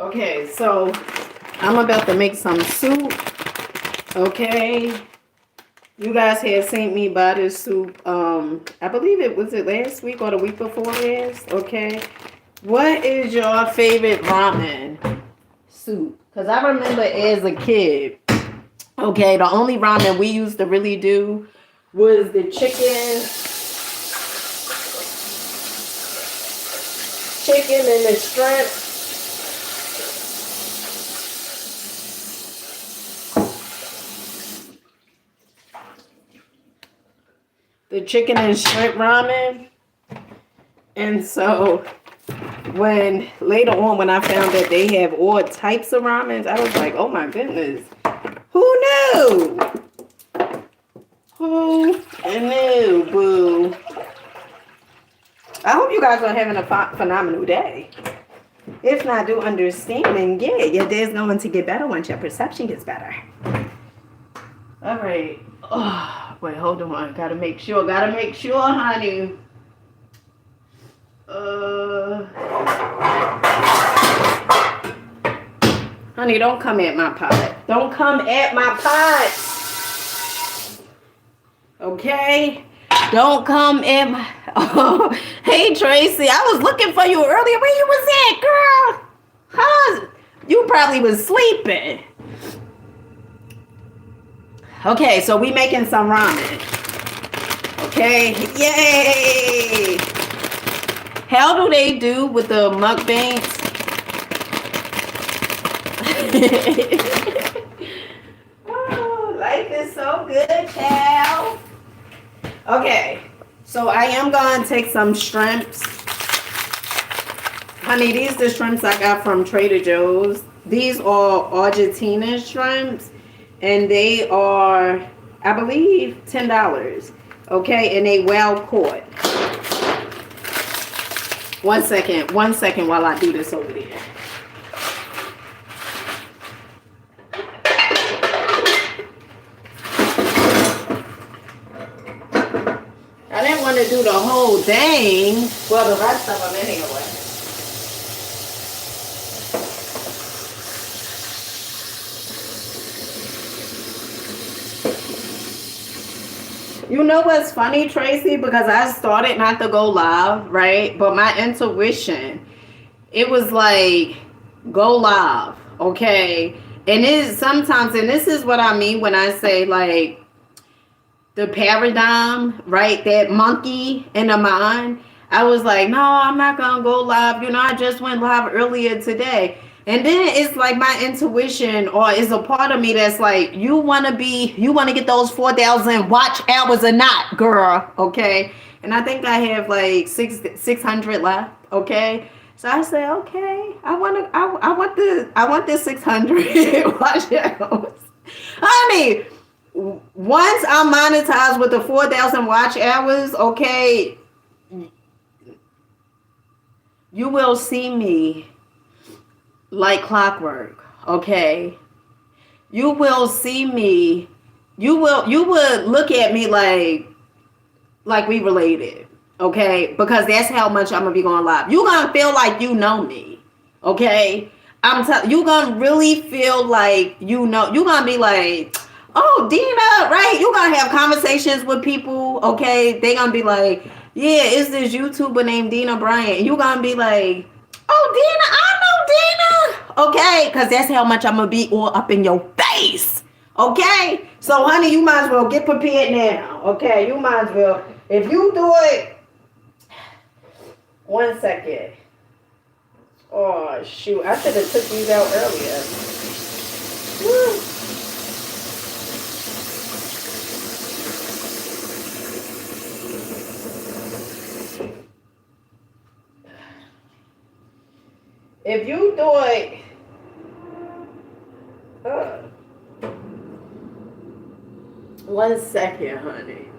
Okay, so I'm about to make some soup. Okay. You guys had seen me buy this soup. I believe it was last week or the week before last. Okay. What is your favorite ramen soup? Because I remember as a kid, okay, the only ramen we used to really do was the chicken and the shrimp. The chicken and shrimp ramen. And so when later on when I found that they have all types of ramens, I was like, oh my goodness. Who knew? Who knew, boo? I hope you guys are having a phenomenal day. If not, do understand and get your day is going to get better once your perception gets better. All right. Oh, wait, hold on. Gotta make sure, honey. Honey, don't come at my pot. Don't come at my pot. Okay? Don't come at my... Oh, hey, Tracy. I was looking for you earlier. Where you was at, girl? Huh? You probably was sleeping. Okay, so we making some ramen. Okay? Yay! How do they do with the mukbangs? Oh, life is so good, child. Okay, so I am going to take some shrimps. Honey, these are the shrimps I got from Trader Joe's. These are Argentina shrimps. And they are, I believe, $10. Okay, and they well caught. 1 second while I do this over there. I didn't want to do the whole thing. Well, the rest of them anyway. You know what's funny, Tracy? Because I started not to go live, right? But my intuition, it was like, go live, okay? And it is sometimes, and this is what I mean when I say like, the paradigm, right? That monkey in the mind. I was like, no, I'm not going to go live. You know, I just went live earlier today. And then it's like my intuition or is a part of me that's like, you want to get those 4,000 watch hours or not, girl. Okay. And I think I have like 600 left. Okay. So I say, okay, I want the 600 watch hours. Honey, once I'm monetized with the 4,000 watch hours, okay, you will see me like clockwork, okay? You will see me, you would look at me like we related, okay? Because that's how much I'm gonna be going live. You're gonna feel like you know me, okay? You're gonna really feel like you know, you're gonna be like, oh, Dina, right? You're gonna have conversations with people, okay? They gonna be like, yeah, it's this YouTuber named Dina Bryant. And you're gonna be like, oh, Dina, I know Dina. Okay, because that's how much I'm gonna be all up in your face. Okay? So, honey, you might as well get prepared now. Okay, you might as well. If you do it, 1 second. Oh, shoot. I should have took these out earlier. Woo. If you do it, 1 second, honey.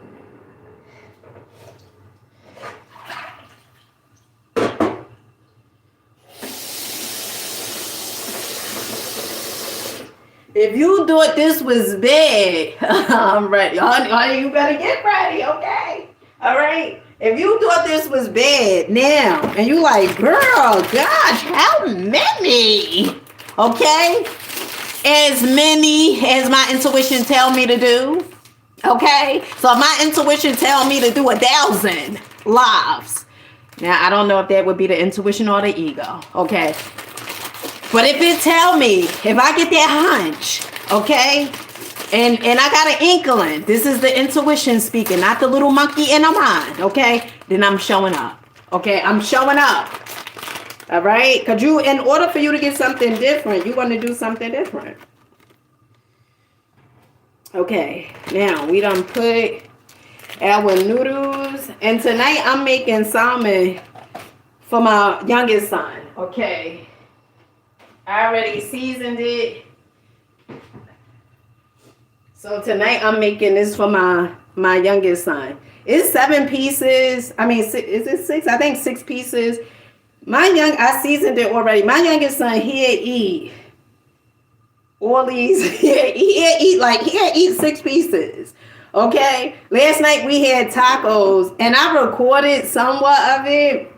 If you thought this was big, I'm ready. Honey, you better get ready, okay? All right? If you thought this was bad now, and you like, girl, gosh, how many? Okay? As many as my intuition tell me to do. Okay? So if my intuition tell me to do 1,000 lives. Now, I don't know if that would be the intuition or the ego. Okay? But if it tell me, if I get that hunch, okay? And I got an inkling. This is the intuition speaking, not the little monkey in my mind, okay? Then I'm showing up. Okay? I'm showing up. All right? Because in order for you to get something different, you want to do something different. Okay. Now, we done put our noodles. And tonight, I'm making salmon for my youngest son. Okay? I already seasoned it. So tonight, I'm making this for my youngest son. It's 7 pieces. I mean, is it 6? I think 6 pieces. I seasoned it already. My youngest son, he'll eat all these. He'll eat 6 pieces. Okay? Last night we had tacos, and I recorded somewhat of it.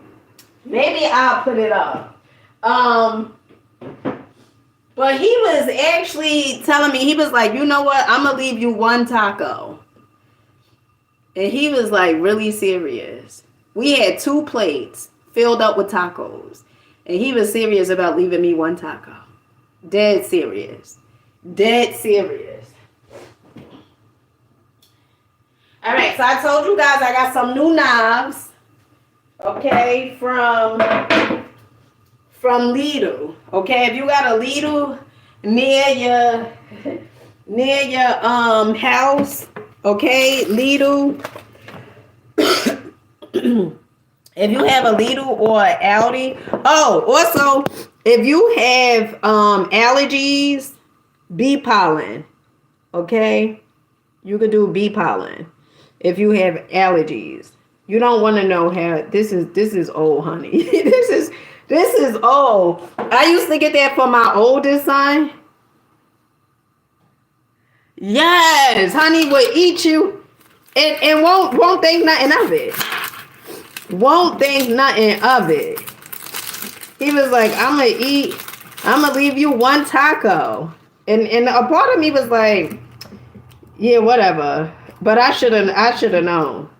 Maybe I'll put it up. But he was actually telling me, he was like, you know what? I'm going to leave you 1 taco. And he was like really serious. We had 2 plates filled up with tacos. And he was serious about leaving me 1 taco. Dead serious. Dead serious. All right, so I told you guys I got some new knives. Okay, from Lidl. Okay, if you got a Lidl near your house, okay, Lidl. If you have a Lidl or Aldi. Oh, also, if you have allergies, bee pollen. Okay? You could do bee pollen if you have allergies. You don't want to know how this is old, honey. This is old. I used to get that for my oldest son. Yes, honey will eat you and won't think nothing of it. Won't think nothing of it. He was like, I'm gonna leave you 1 taco. And a part of me was like, yeah, whatever. But I should have known.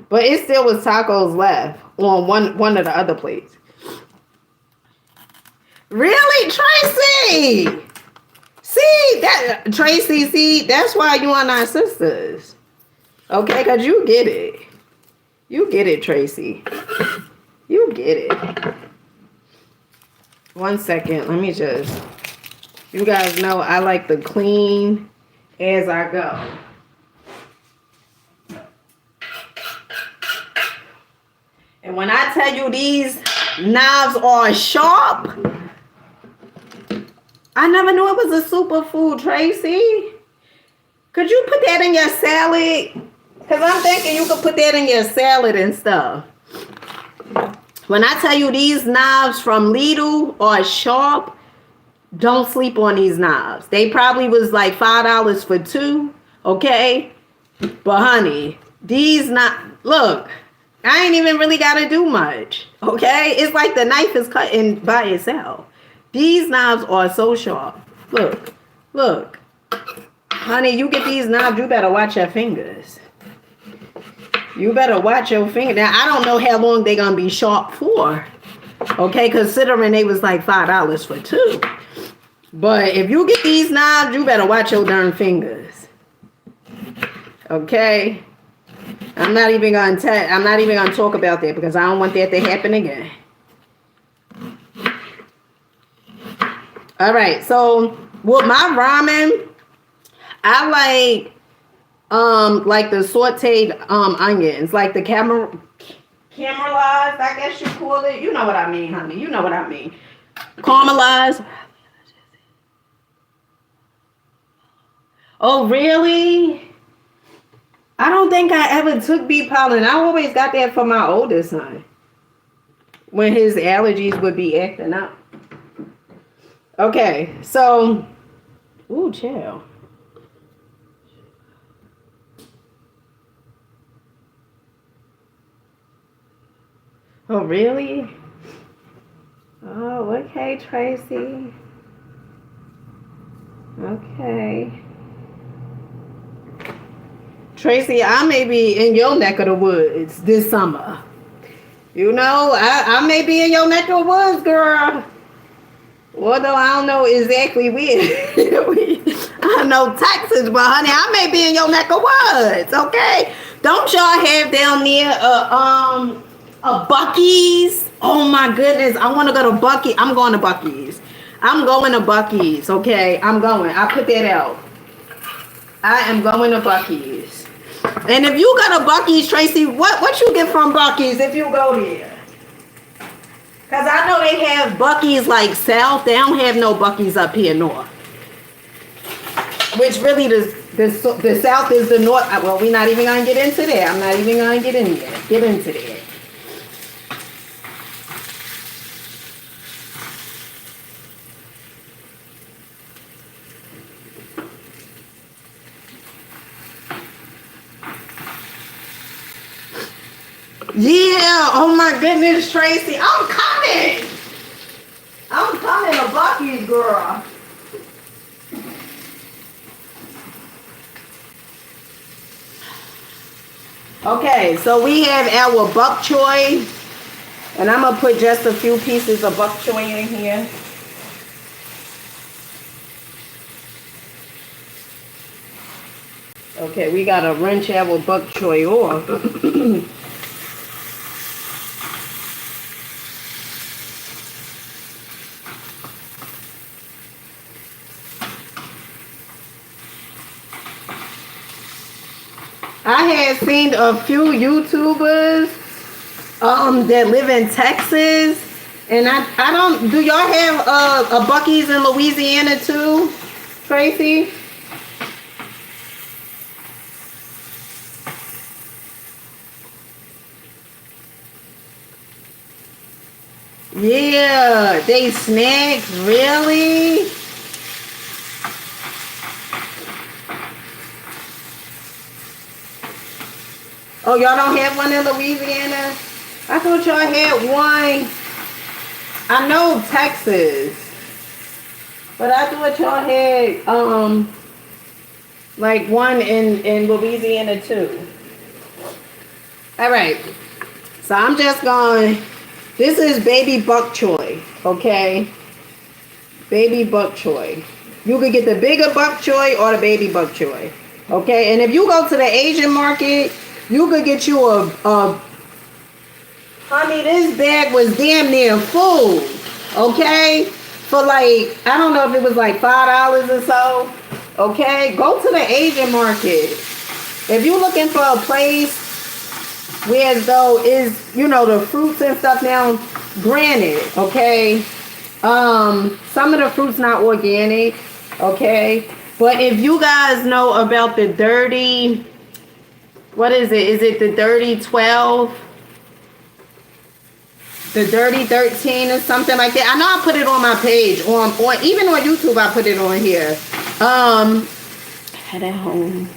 But it still was tacos left on one of the other plates. Really, Tracy? See, that's why you are not sisters. Okay, because you get it. You get it, Tracy. You get it. 1 second. Let me just... You guys know I like to clean as I go. And when I tell you these knives are sharp, I never knew it was a superfood, Tracy. Could you put that in your salad? Because I'm thinking you could put that in your salad and stuff. When I tell you these knives from Lidl are sharp, don't sleep on these knives. They probably was like $5 for 2, okay? But honey, these look, I ain't even really got to do much, okay? It's like the knife is cutting by itself. These knives are so sharp. Look. Honey, you get these knives, you better watch your fingers. You better watch your finger. Now, I don't know how long they're going to be sharp for. Okay, considering they was like $5 for 2. But if you get these knives, you better watch your darn fingers. Okay? I'm not even going to talk about that because I don't want that to happen again. All right, so with my ramen, I like the sauteed onions, like the caramelized, I guess you call it. You know what I mean, honey. You know what I mean. Caramelized. Oh, really? I don't think I ever took bee pollen. I always got that for my oldest son when his allergies would be acting up. Okay, so, ooh, chill. Oh, really? Oh, okay, Tracy. Okay. Tracy, I may be in your neck of the woods this summer. You know, I may be in your neck of the woods, girl. Although I don't know exactly where. I know Texas, but honey, I may be in your neck of woods, okay? Don't y'all have down there a Buc-ee's? Oh my goodness, I want to go to Buc-ee's. I'm going to Buc-ee's. I'm going to Buc-ee's, okay? I'm going. I put that out. I am going to Buc-ee's. And if you go to Buc-ee's, Tracy, what you get from Buc-ee's if you go there? Because I know they have Buc-ee's like south. They don't have no Buc-ee's up here north. Which really the south is the north. Well, we're not even going to get into that. I'm not even going to get into that. Yeah, oh my goodness, Tracy. I'm coming. I'm coming to Buc-ee's, girl. Okay, so we have our bok choy. And I'm going to put just a few pieces of bok choy in here. Okay, we got to rinse our bok choy off. I had seen a few YouTubers that live in Texas, and I don't. Do y'all have a Buc-ee's in Louisiana too, Tracy? Yeah, they snacks, really? Oh, y'all don't have one in Louisiana? I thought y'all had one. I know Texas, but I thought y'all had like one in Louisiana too. All right, so I'm just going. This is baby bok choy, okay? Baby bok choy. You could get the bigger bok choy or the baby bok choy, okay? And if you go to the Asian market, you could get you a honey, this bag was damn near full, okay? For like, I don't know if it was like $5 or so, okay? Go to the Asian market. If you're looking for a place where though is, you know, the fruits and stuff now, granted, okay? Some of the fruits not organic, okay? But if you guys know about the dirty, what is it? Is it the dirty 12? The dirty 13 or something like that? I know I put it on my page, or even on YouTube I put it on here. Head at home.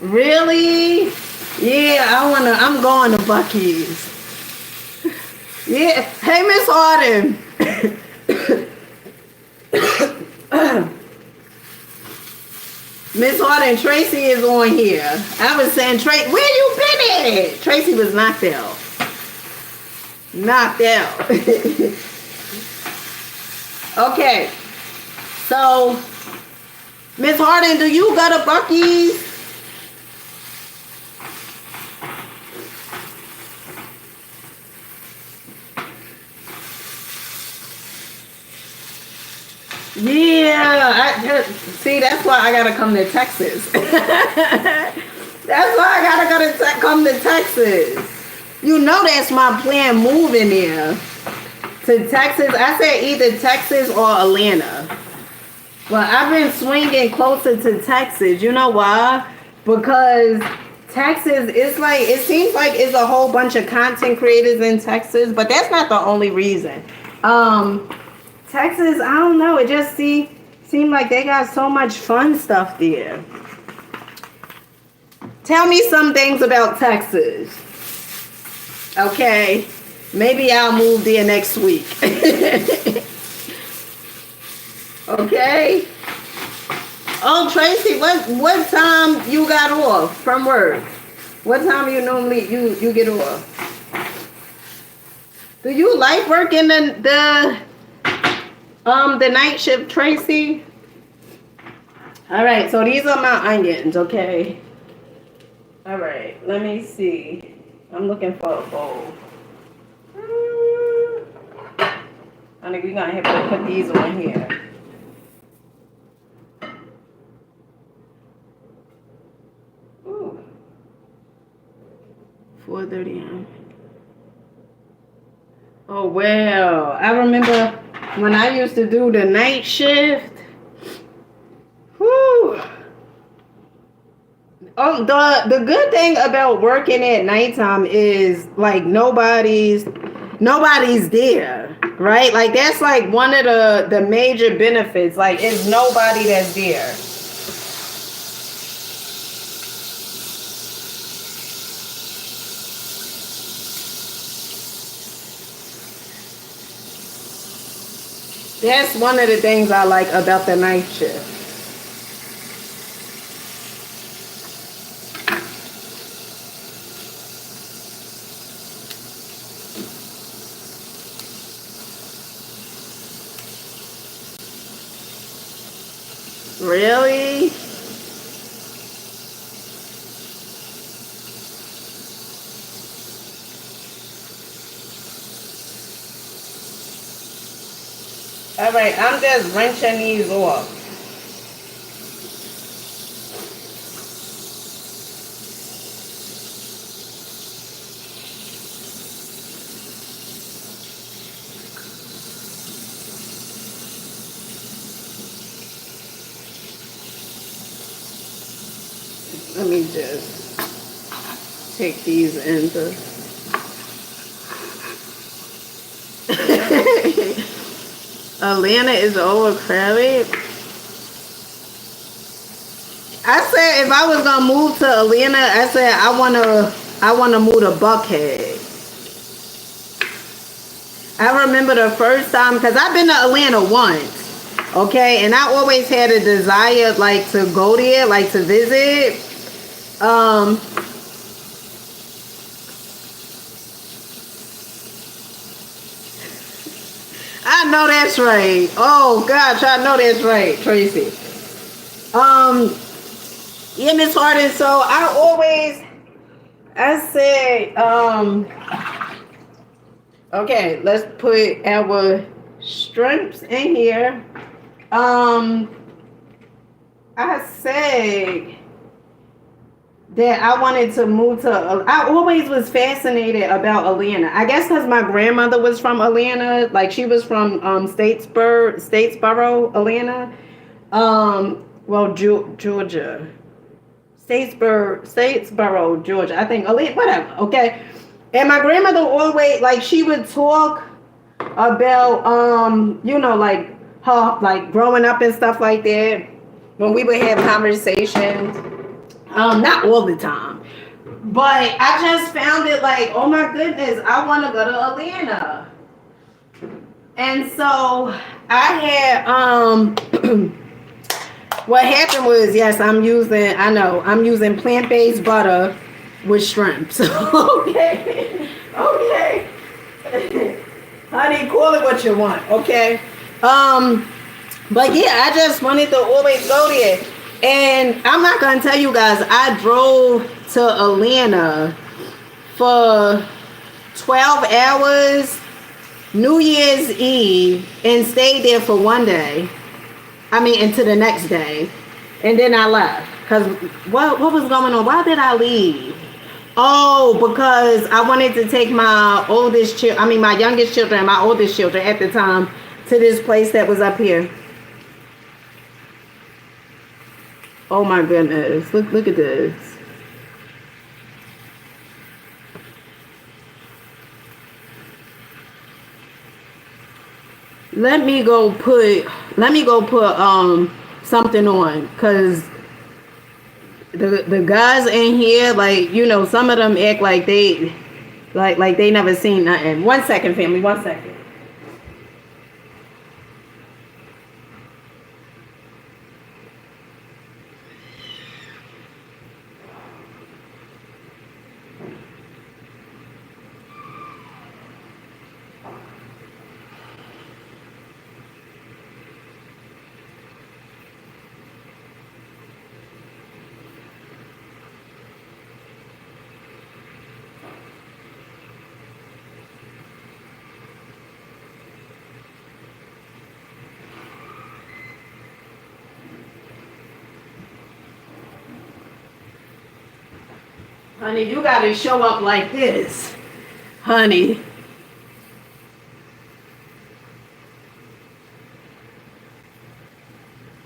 Really? Yeah, I'm going to Buc-ee's. Yeah. Hey, Miss Harden. Miss Harden, Tracy is on here. I was saying, Tracy, where you been at? Tracy was knocked out. Knocked out. Okay. So, Miss Harden, do you go to Buc-ee's? Yeah, see, that's why I gotta come to Texas. That's why I gotta come to Texas. You know that's my plan, moving there to Texas. I said either Texas or Atlanta. But I've been swinging closer to Texas. You know why? Because Texas, it's like, it seems like it's a whole bunch of content creators in Texas, but that's not the only reason. Texas, I don't know. It just seemed like they got so much fun stuff there. Tell me some things about Texas. Okay. Maybe I'll move there next week. Okay. Oh, Tracy, what time you got off from work? What time you normally you get off? Do you like working the night shift, Tracy? All right, so these are my onions, okay? All right, let me see. I'm looking for a bowl. I think we're gonna have to put these on here. Ooh. 4:30 a.m. Oh well, I remember when I used to do the night shift. Whew. Oh, the good thing about working at nighttime is like nobody's there, right? Like that's like one of the major benefits. Like it's nobody that's there. That's one of the things I like about the night shift. Really? All right, I'm just wrenching these off. Let me just take these into. Atlanta is overcrowded. I said if I was gonna move to Atlanta, I said I wanna move to Buckhead. I remember the first time because I've been to Atlanta once, okay, and I always had a desire like to go there, like to visit. I know that's right. Oh gosh, I know that's right, Tracy. Yeah, Miss Harden. So I say, okay, let's put our shrimps in here. I say that I wanted to move to. I always was fascinated about Atlanta. I guess because my grandmother was from Atlanta, like she was from Statesboro, Atlanta. Well, Georgia, Statesboro, Georgia. I think Atlanta, whatever. Okay, and my grandmother always like she would talk about like her like growing up and stuff like that. When we would have conversations. Not all the time, but I just found it like, oh my goodness, I want to go to Atlanta. And so I had, what happened was, yes, I'm using plant-based butter with shrimps. Okay. Okay. Honey, call it what you want. Okay. But yeah, I just wanted to always go there. And I'm not going to tell you guys, I drove to Atlanta for 12 hours, New Year's Eve, and stayed there for one day. I mean, into the next day. And then I left. Because what was going on? Why did I leave? Oh, because I wanted to take my youngest children and my oldest children at the time to this place that was up here. Oh my goodness. Look at this. Let me go put something on, because the guys in here, like, you know, some of them act like they never seen nothing. 1 second, family. 1 second. Honey, you gotta show up like this. Honey.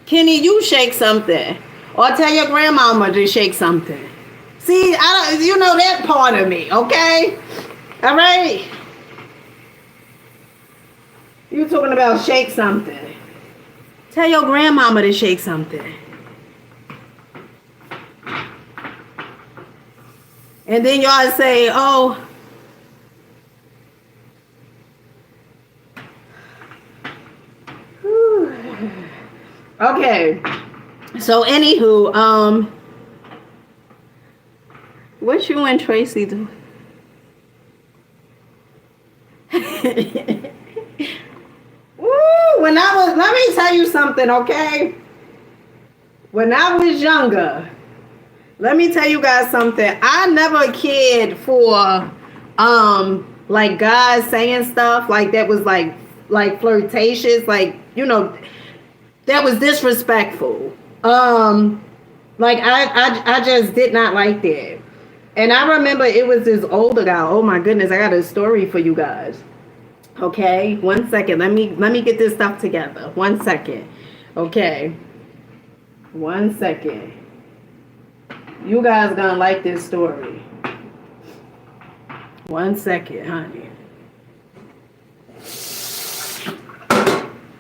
Kenny, you shake something. Or tell your grandmama to shake something. See, I don't, you know that part of me, okay? All right? You talking about shake something. Tell your grandmama to shake something. And then y'all say, oh, okay. So anywho, what you and Tracy do? Woo, let me tell you something, okay? When I was younger, let me tell you guys something. I never cared for like guys saying stuff like that was like flirtatious, like, you know, that was disrespectful. Like I just did not like that. And I remember it was this older guy. Oh my goodness, I got a story for you guys. Okay, 1 second. Let me get this stuff together. 1 second. Okay. 1 second. You guys gonna like this story. 1 second, honey.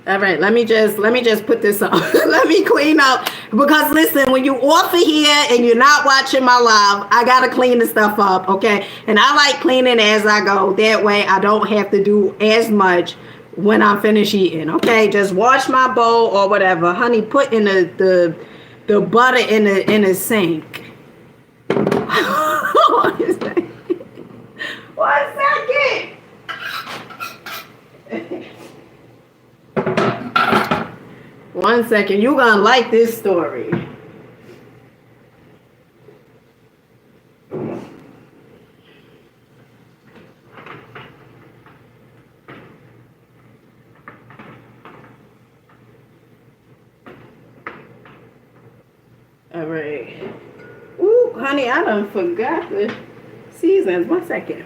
All right, let me just put this on. Let me clean up, because listen, when you off of here and you're not watching my live, I gotta clean the stuff up, okay? And I like cleaning as I go. That way I don't have to do as much when I'm finished eating, okay? Just wash my bowl or whatever, honey. Put in the butter in the sink. 1 second. 1 second. You gonna like this story. All right. Ooh, honey, I done forgot the seasons. 1 second.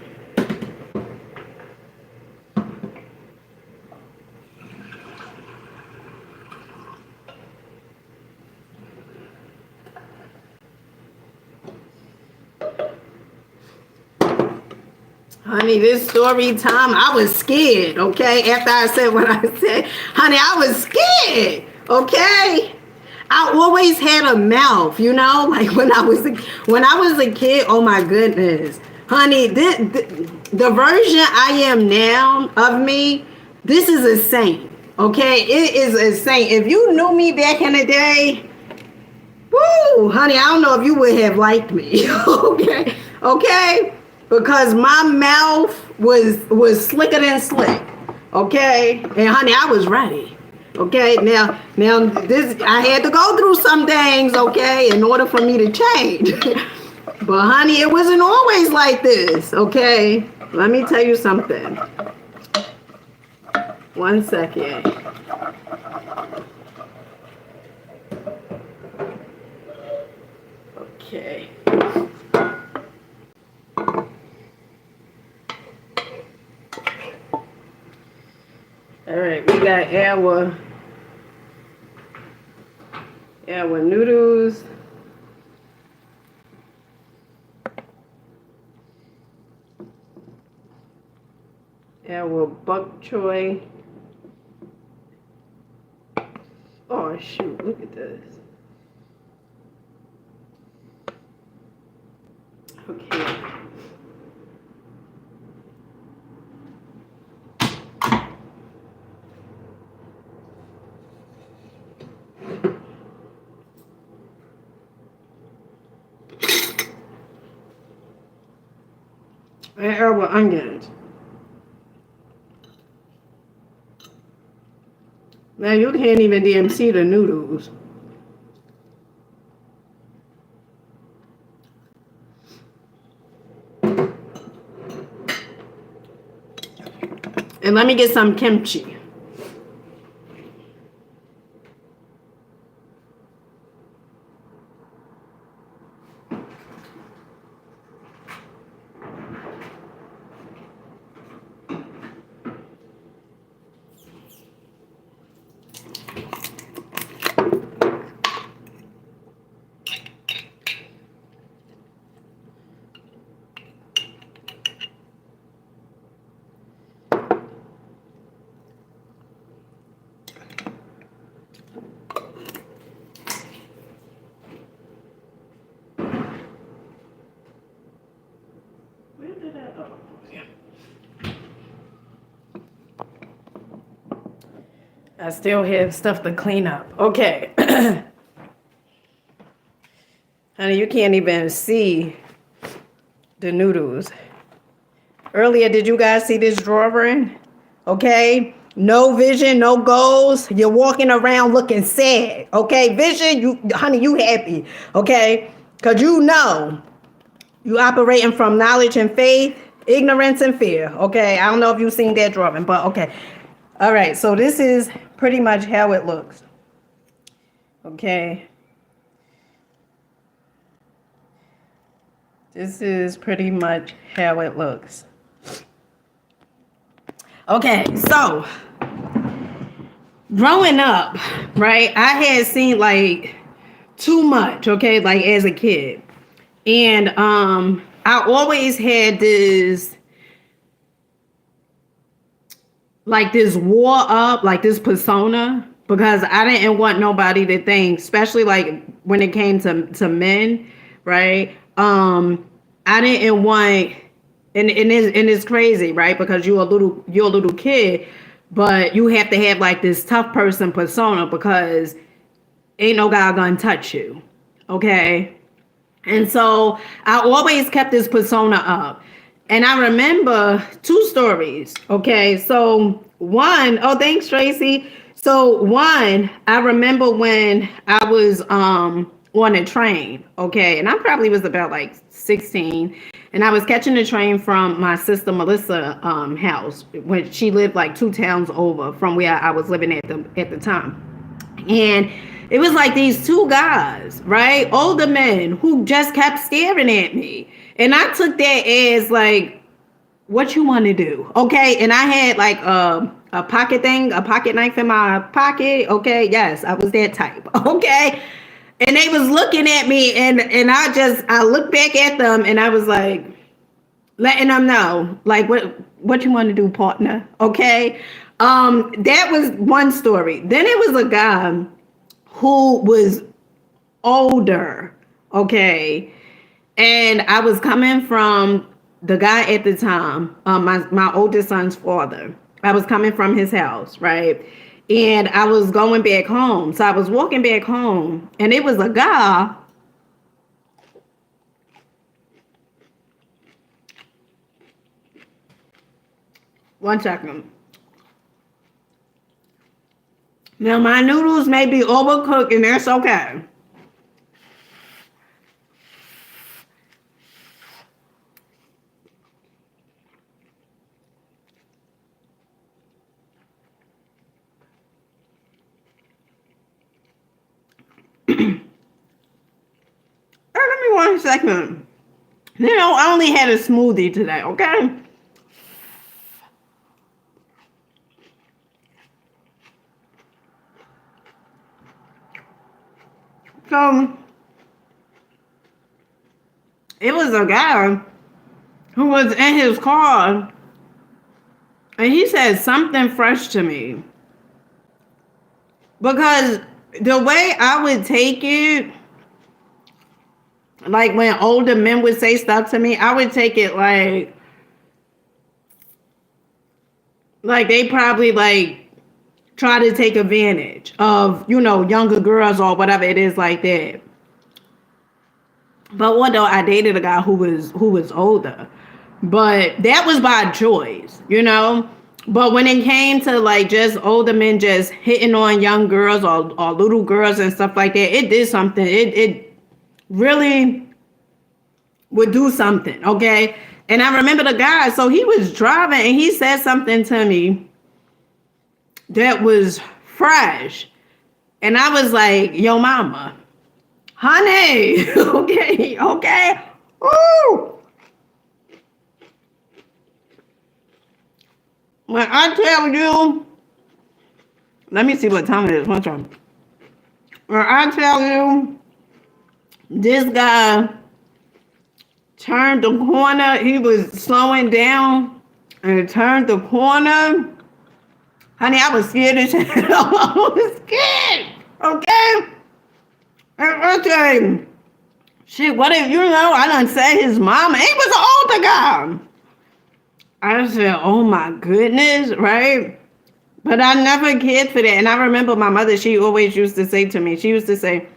Honey, this story time, I was scared, okay? After I said what I said, honey, I was scared, okay? I always had a mouth, you know, like when I was a kid. Oh my goodness, honey, the version I am now of me, this is a saint, okay? It is a saint. If you knew me back in the day, woo, honey, I don't know if you would have liked me, okay, because my mouth was slicker than slick, okay, and honey, I was ready. Okay, now this, I had to go through some things, okay, in order for me to change. But honey, it wasn't always like this, okay? Let me tell you something. 1 second. Okay. All right, we got our noodles. Our bok choy. Oh shoot, look at this. Okay. And herb onions. Now you can't even damn see the noodles. And let me get some kimchi. Where did I? Oh, yeah. I still have stuff to clean up. Okay. Honey, you can't even see the noodles. Earlier, did you guys see this drawing? Okay. No vision, no goals. You're walking around looking sad. Okay. Vision, honey, you happy. Okay. Because you know you operating from knowledge and faith, ignorance and fear. Okay. I don't know if you've seen that drawing, but okay. All right. So this is pretty much how it looks. Okay. This is pretty much how it looks. Okay, so growing up, right, I had seen like too much, okay, like as a kid. And I always had this like this war up, like this persona, because I didn't want nobody to think, especially like when it came to men, right? I didn't want, and it's crazy, right? Because you're a little kid, but you have to have like this tough person persona because ain't no guy gonna touch you, okay? And so I always kept this persona up. And I remember two stories. Okay. So one, oh, thanks, Tracy. So one, I remember when I was on a train. Okay. And I probably was about like 16. And I was catching the train from my sister Melissa house when she lived like 2 towns over from where I was living at the time. And it was like these 2 guys, right? Older men who just kept staring at me. And I took that as like, what you want to do? Okay. And I had like a pocket thing, a pocket knife in my pocket. Okay. Yes, I was that type. Okay. And they was looking at me and I looked back at them and I was like, letting them know, like, what you want to do, partner? Okay. That was one story. Then it was a guy who was older, okay, and I was coming from the guy at the time, my oldest son's father. I was coming from his house, right, and I was going back home. So I was walking back home, and it was a guy. One second. Now my noodles may be overcooked, and that's okay. Give me one second. You know, I only had a smoothie today, okay? So it was a guy who was in his car and he said something fresh to me. Because the way I would take it, Like when older men would say stuff to me, I would take it like they probably like try to take advantage of, younger girls or whatever it is like that. But one though I dated a guy who was older. But that was by choice. But when it came to like just older men just hitting on young girls or little girls and stuff like that, it did something. It really would do something, okay? And I remember the guy, so he was driving and he said something to me that was fresh. And I was like, yo, mama, honey, okay. Ooh. When I tell you, let me see what time it is. One time. When I tell you, this guy turned the corner, he was slowing down and turned the corner. Honey, I was scared as hell. I was scared. Okay? And okay. Shit, what if I done said his mama? He was an older guy. I said, oh my goodness, right? But I never cared for that. And I remember my mother, she always used to say to me, she used to say,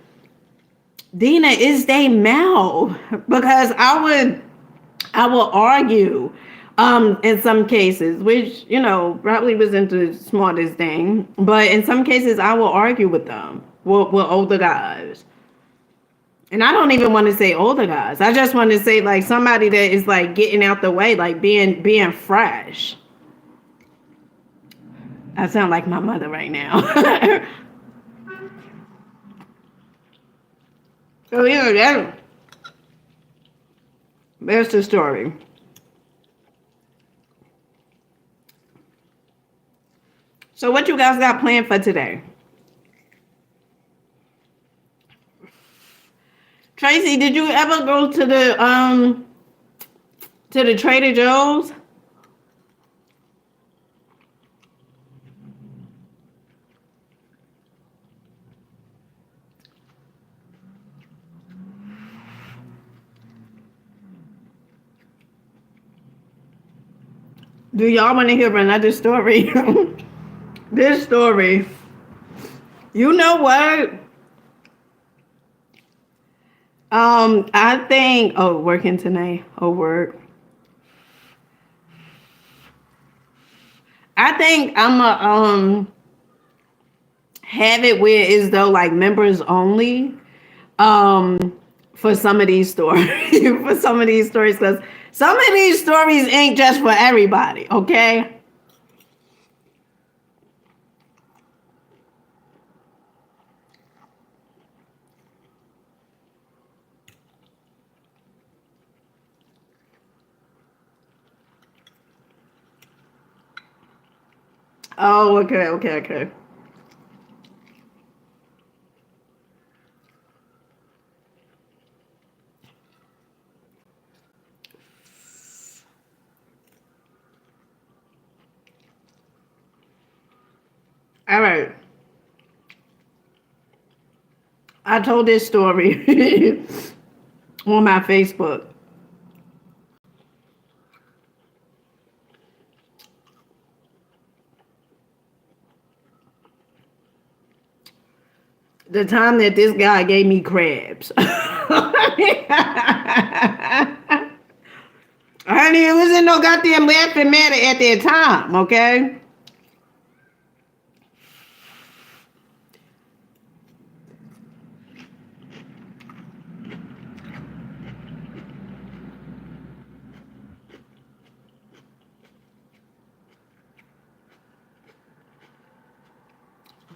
Dina, is they mouth? Because I will argue in some cases, which, probably wasn't the smartest thing. But in some cases, I will argue with them, with older guys. And I don't even want to say older guys. I just want to say like somebody that is like getting out the way, like being fresh. I sound like my mother right now. So there's the story. So what you guys got planned for today? Tracy, did you ever go to the Trader Joe's? Do y'all want to hear another story? This story. You know what? I think, working tonight. Work. I think I'm have it where it's though like members only, for some of these stories, because some of these stories ain't just for everybody, okay? Oh, okay. All right. I told this story on my Facebook. The time that this guy gave me crabs. Honey, it wasn't no goddamn laughing matter at that time, okay?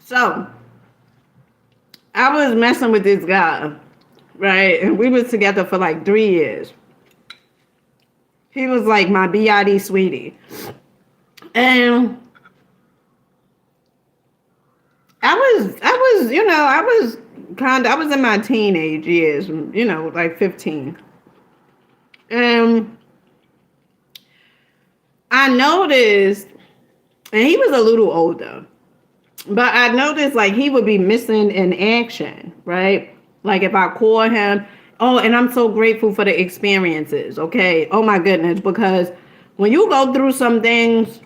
So, I was messing with this guy, right? And we was together for like 3 years. He was like my BID sweetie. And I was in my teenage years, like 15. And I noticed, and he was a little older, but I noticed like he would be missing in action, right? Like if I call him Oh, and I'm so grateful for the experiences. Okay. Oh my goodness. Because when you go through some things,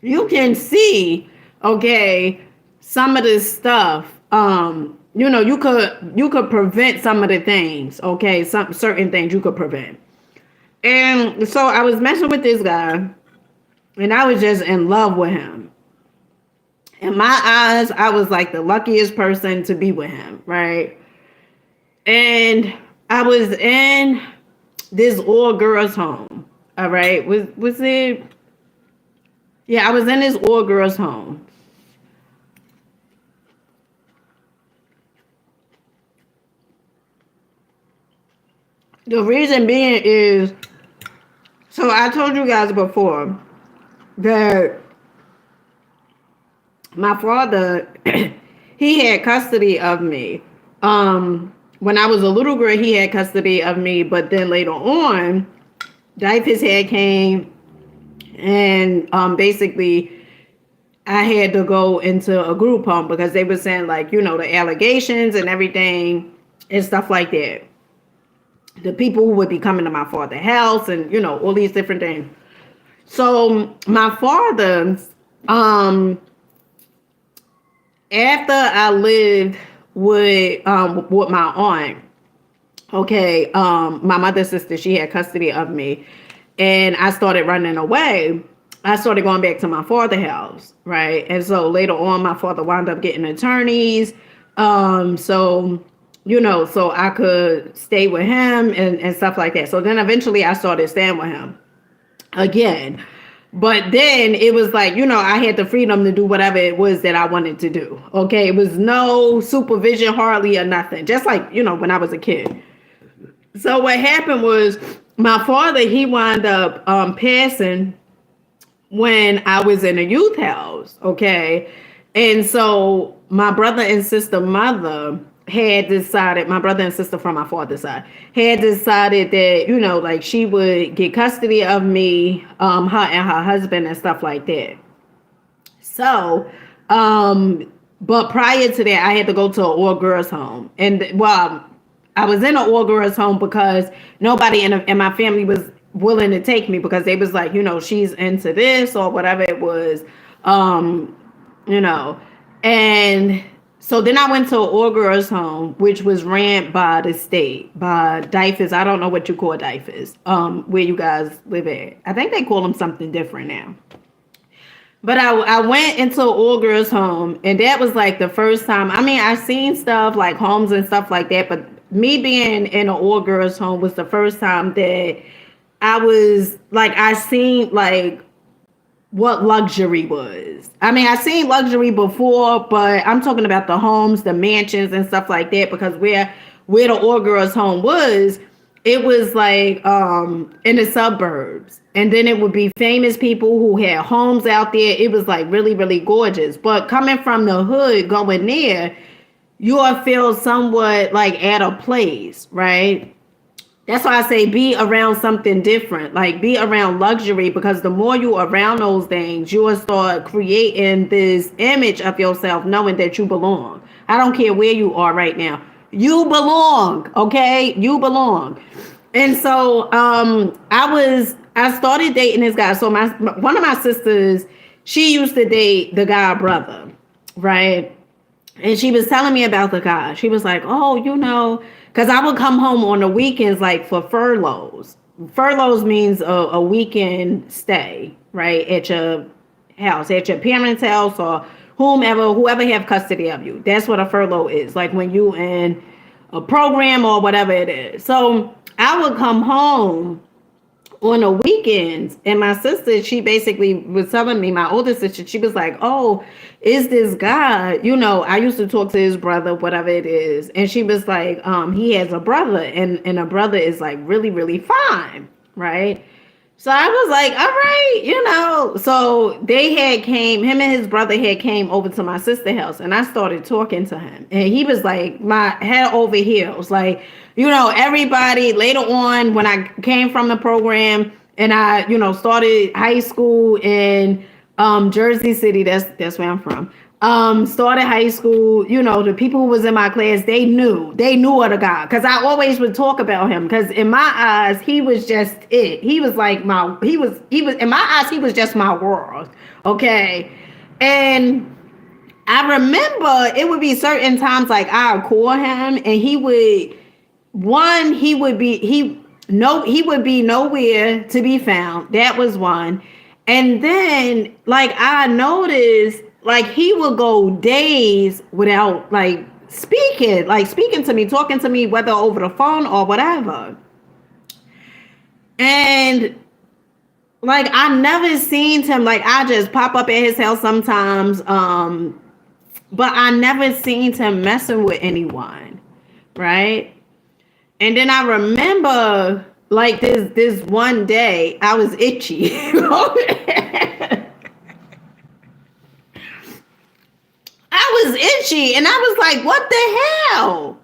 you can see, okay, some of this stuff. You could prevent some of the things. Okay, some certain things you could prevent. And so I was messing with this guy, and I was just in love with him. In my eyes, I was like the luckiest person to be with him, right? And I was in this all girls home. All right. Was it? Yeah, I was in this all girls home. The reason being is, so I told you guys before that my father he had custody of me. When I was a little girl, he had custody of me, but then later on, Dyfus had came and basically I had to go into a group home because they were saying like, the allegations and everything and stuff like that. The people who would be coming to my father's house and, all these different things. So my father, after I lived with my aunt, okay, my mother's sister, she had custody of me, and I started running away. I started going back to my father's house, right? And so later on, my father wound up getting attorneys, so I could stay with him and stuff like that. So then eventually I started staying with him again. But then it was like, I had the freedom to do whatever it was that I wanted to do. Okay. It was no supervision hardly or nothing. Just like, when I was a kid. So what happened was my father, he wound up passing when I was in a youth house. Okay. And so my brother and sister mother had decided, my brother and sister from my father's side had decided that, like she would get custody of me, her and her husband and stuff like that. So, but prior to that, I had to go to an all girls home. And I was in an all girls home because nobody in my family was willing to take me because they was like, she's into this or whatever it was, and so then I went to an all girls home, which was ran by the state, by Dyfus. I don't know what you call Dyfus, where you guys live at. I think they call them something different now. But I went into an all girls home, and that was like the first time. I mean, I've seen stuff like homes and stuff like that, but me being in an all girls home was the first time that I was like, I seen like what luxury was. I mean, I seen luxury before, but I'm talking about the homes, the mansions and stuff like that, because where the all girls home was, it was like in the suburbs. And then it would be famous people who had homes out there. It was like really, really gorgeous. But coming from the hood, going there, you'll feel somewhat like at a place, right? That's why I say be around something different, like be around luxury, because the more you around those things, you will start creating this image of yourself, knowing that you belong. I don't care where you are right now. You belong, okay? You belong. And so I started dating this guy. So one of my sisters, she used to date the guy brother, right? And she was telling me about the guy. She was like, oh, because I would come home on the weekends, like for furloughs. Furloughs means a weekend stay, right, at your house, at your parents' house, or whoever have custody of you. That's what a furlough is, like when you in a program or whatever it is. So I would come home on the weekends, and my sister, she basically was telling me, my older sister, she was like, oh, is this guy, I used to talk to his brother, whatever it is, and she was like, he has a brother, and a brother is like really, really fine, right? So I was like, all right, so him and his brother had came over to my sister's house, and I started talking to him, and he was like my head over heels, like, everybody later on when I came from the program and I, started high school in Jersey City, that's where I'm from. Started high school, the people who was in my class, they knew of the guy. Cause I always would talk about him. Cause in my eyes, he was just it. He was like in my eyes, he was just my world. Okay. And I remember it would be certain times like I would call him and he would be, he would be nowhere to be found. That was one. And then like I noticed like he would go days without speaking to me, talking to me, whether over the phone or whatever. And like I never seen him, like I just pop up at his house sometimes. But I never seen him messing with anyone, right? And then I remember like this one day I was itchy. I was itchy and I was like, what the hell?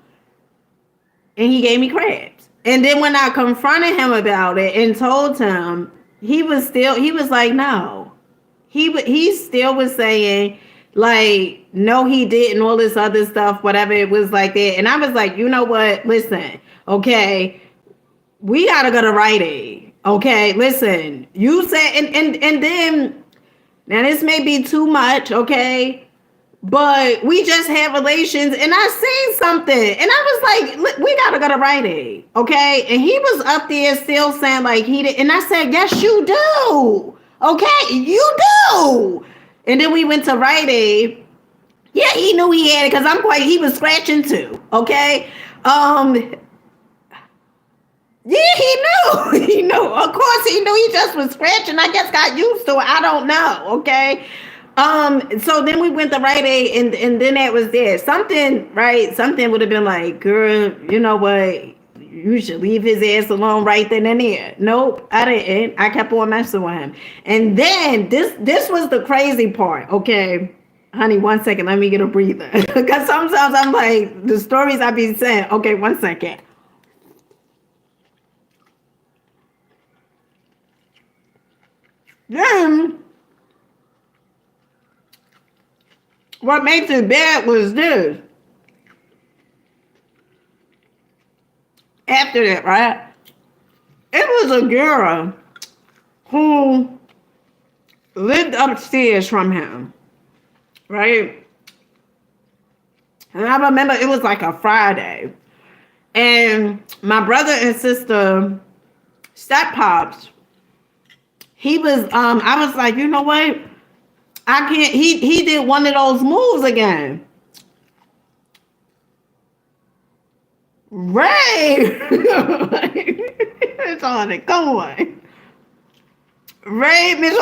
And he gave me crabs. And then when I confronted him about it and told him, he was like, no. He still was saying, like, no, he didn't, all this other stuff, whatever it was like that. And I was like, you know what? Listen, okay, we gotta go to Rite Aid. Okay, listen, you said, and then now this may be too much, okay, but we just had relations, and I seen something, and I was like, we gotta go to Rite Aid, okay? And he was up there still saying like he did, and I said, yes, you do, okay, you do. And then we went to Rite Aid. Yeah, he knew he had it because he was scratching too, okay? Yeah, he knew. He knew. Of course he knew. He just was scratching. I guess got used to it. I don't know. Okay. So then we went to Rite Aid and then that was there. Something, right? Something would have been like, girl, you know what? You should leave his ass alone right then and there. Nope, I didn't. I kept on messing with him. And then this was the crazy part. Okay. Honey, 1 second. Let me get a breather. Because sometimes I'm like, the stories I be saying. Okay, 1 second. Then what makes it bad was this. After that, right? It was a girl who lived upstairs from him, right? And I remember it was like a Friday. And my brother and sister, step pops, I was like, you know what? I can't, he did one of those moves again. Ray! It's on it. Come on. Ray, Miss.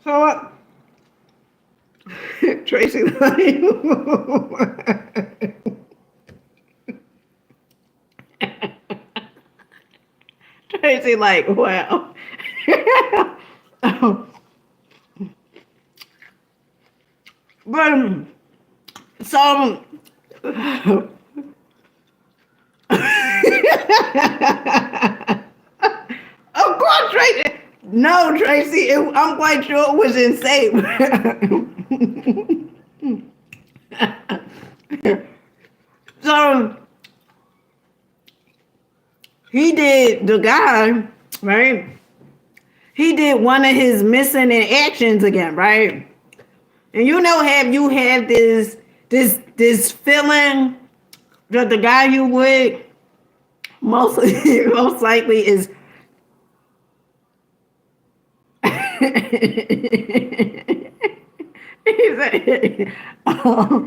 So, Tracy, Tracy, like, well, but so, of course, Tracy. No, Tracy, I'm quite sure it was insane. So he did the guy, right? He did one of his missing in actions again, right? And have you had this feeling that the guy you with most most likely is he's a, how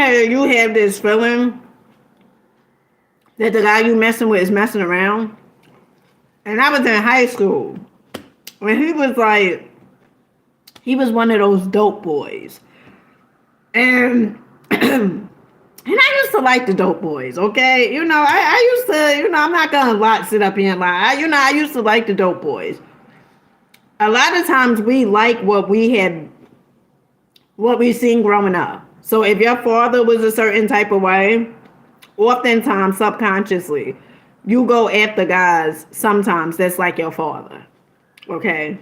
you have this feeling that the guy you messing with is messing around? And I was in high school when he was like He was one of those dope boys. And and I used to like the dope boys, okay? I used to, I'm not gonna sit up here and lie. I used to like the dope boys. A lot of times we like what we seen growing up. So if your father was a certain type of way, oftentimes subconsciously, you go after guys sometimes that's like your father. Okay.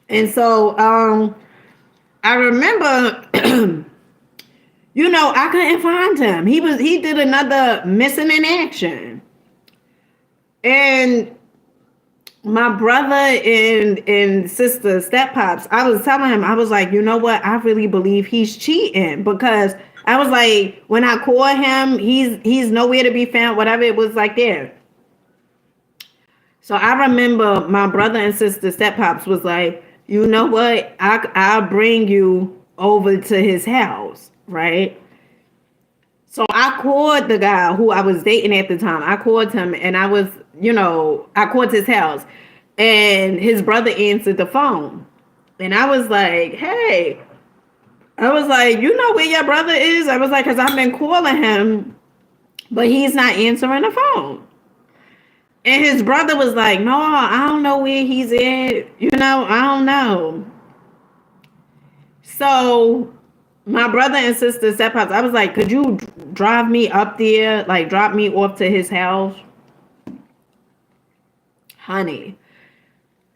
And so I remember I couldn't find him. He did another missing in action. And my brother and sister, step pops, I was telling him, I was like, you know what? I really believe he's cheating, because I was like, when I call him, he's nowhere to be found, whatever it was like there. So I remember my brother and sister, step pops, was like, you know what? I'll bring you over to his house, right? So I called the guy who I was dating at the time. I called him, and I called his house, and his brother answered the phone. And I was like, hey, I was like, you know where your brother is? I was like, because I've been calling him, but he's not answering the phone. And his brother was like, no, I don't know where he's at. I don't know. So my brother and sister, step pops, I was like, could you drive me up there? Like, drop me off to his house? Honey.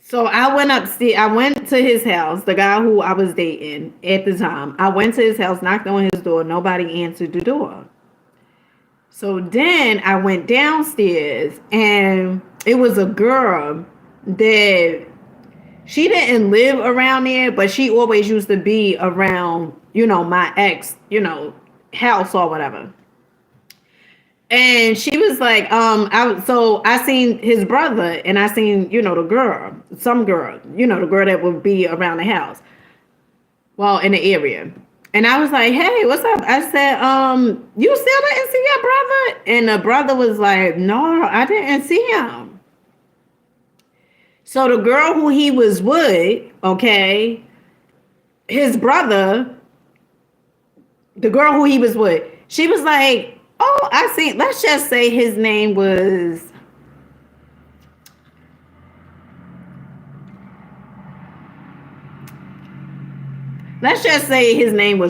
So I went upstairs. I went to his house, the guy who I was dating at the time. I went to his house, knocked on his door. Nobody answered the door. So then I went downstairs, and it was a girl that she didn't live around there, but she always used to be around, my ex, house or whatever. And she was like, I seen his brother, and I seen, the girl, some girl, the girl that would be around the house. Well, in the area. And I was like, hey, what's up? I said, you still didn't see your brother? And the brother was like, no, I didn't see him. So the girl who he was with, okay, his brother, the girl who he was with, she was like, oh, I see. Let's just say his name was,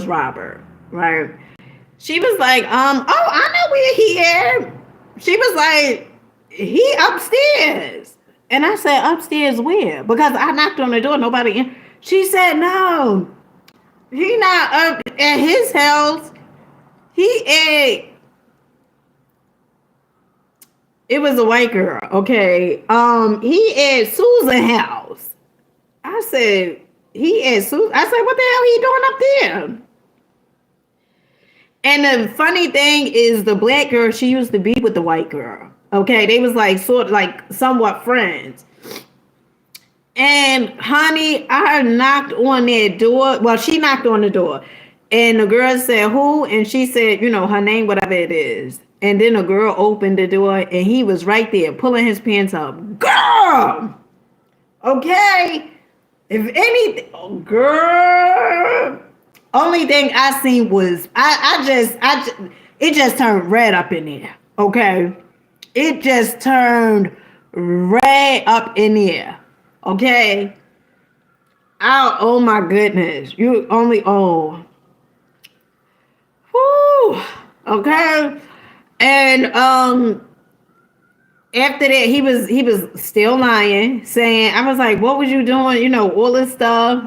Robert, right? She was like, oh, I know where he is. She was like, he upstairs. And I said, upstairs where? Because I knocked on the door, nobody in. She said, no, he not up at his house. It was a white girl, okay. He at Susan's house. I said, he at Susan. I said, what the hell he doing up there? And the funny thing is, the black girl, she used to be with the white girl. Okay, they was like somewhat friends. And honey, I knocked on that door. Well, she knocked on the door, and the girl said, who? And she said, her name, whatever it is. And then the girl opened the door, and he was right there pulling his pants up. Girl, okay. If anything, girl. Only thing I seen was it just turned red up in there. Okay. It just turned red up in there. Okay. Oh my goodness. You only, oh. Whew. Okay. And after that, he was still lying, saying, I was like, what was you doing? All this stuff.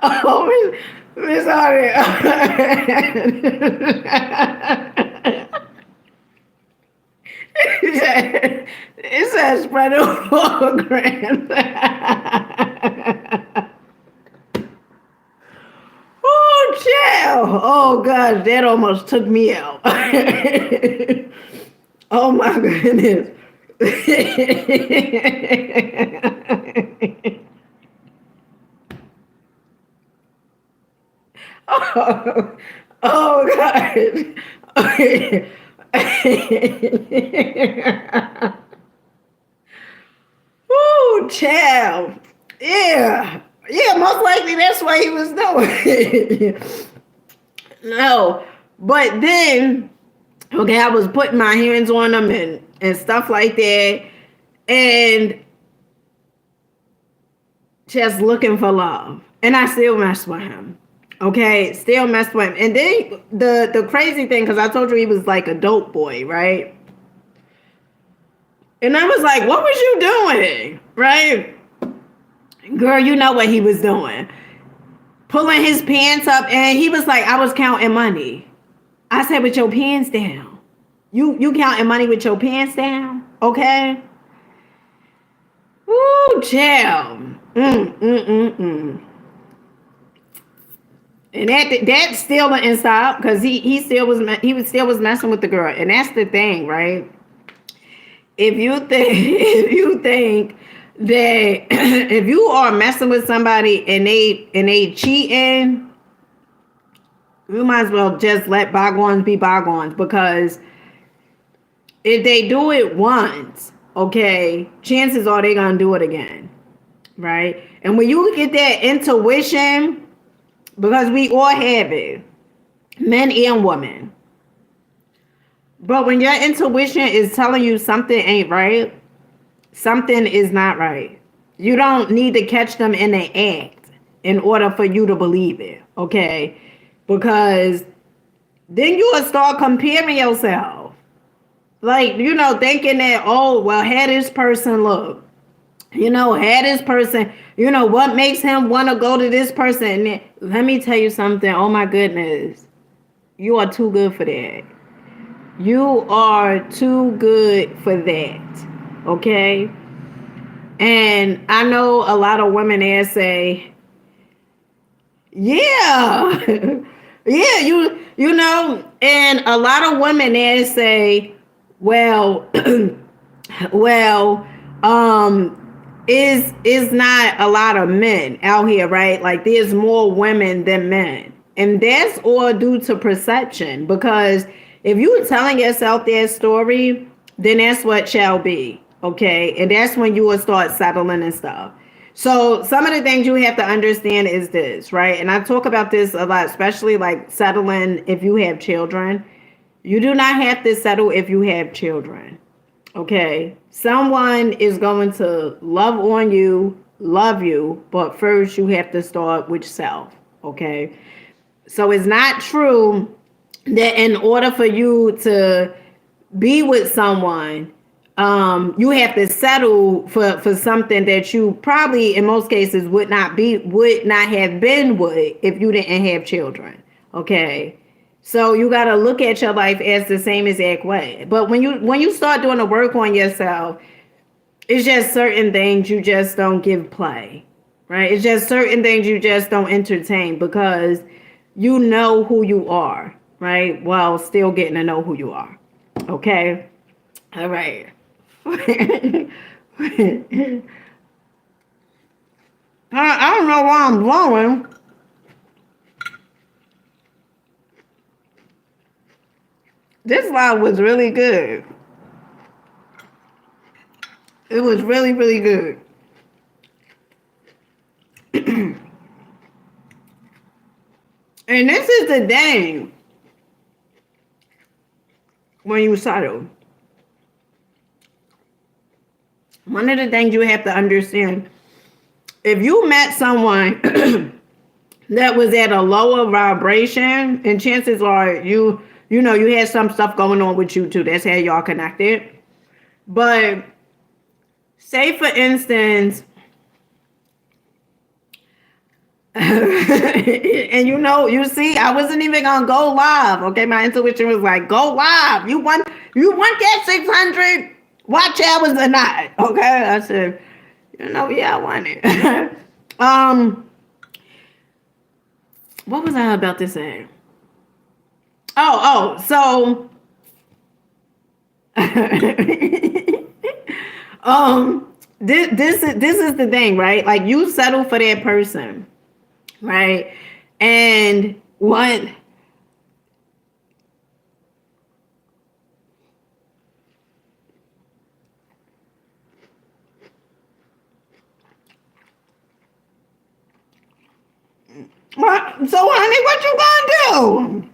Oh, Miss Audrey. It says spread it program. Oh, chill. Oh, God, that almost took me out. Oh, my goodness. Oh, oh God. Okay. Ooh, child. Yeah. Yeah, most likely that's what he was doing. No. But then, okay, I was putting my hands on him and stuff like that. And just looking for love. And I still messed with him. Okay, still messed with him. And then the crazy thing, because I told you he was like a dope boy, right? And I was like, what was you doing? Right? Girl, you know what he was doing. Pulling his pants up, and he was like, I was counting money. I said, with your pants down. You counting money with your pants down? Okay? Woo, child. And that's still an inside because he still was messing with the girl, and that's the thing, right? If you think if you think that if you are messing with somebody and they cheating, you might as well just let bygones be bygones, because if they do it once, okay, chances are they gonna do it again, right? And when you get that intuition, because we all have it, men and women. But when your intuition is telling you something ain't right, something is not right. You don't need to catch them in the act in order for you to believe it, okay? Because then you will start comparing yourself. Like, thinking that, oh, well, had this person look, had this person, what makes him want to go to this person? And then, let me tell you something. Oh, my goodness. You are too good for that. You are too good for that. Okay? And I know a lot of women there say, yeah. Yeah, and a lot of women there say, well, well, is not a lot of men out here, right? Like, there's more women than men. And that's all due to perception, because if you're telling yourself that story, then that's what shall be, okay? And that's when you will start settling and stuff. So some of the things you have to understand is this, right? And I talk about this a lot, especially like settling if you have children. You do not have to settle if you have children. Okay, someone is going to love on you, love you, but first you have to start with self. Okay, so it's not true that in order for you to be with someone, you have to settle for something that you probably in most cases would not have been with if you didn't have children. Okay. So you got to look at your life as the same exact way. But when you start doing the work on yourself, it's just certain things you just don't give play, right? It's just certain things you just don't entertain, because you know who you are, right? While still getting to know who you are. Okay? All right. I don't know why I'm blowing. This line was really good. It was really, really good. And this is the thing when you settle. One of the things you have to understand, if you met someone that was at a lower vibration, and chances are you had some stuff going on with you too. That's how y'all connected. But say for instance, and you see, I wasn't even gonna go live. Okay, my intuition was like, go live. You want that 600 watch hours or not? Okay, I said, yeah, I want it. What was I about to say? So This is the thing, right? Like you settle for that person, right? And what so honey, what you gonna do?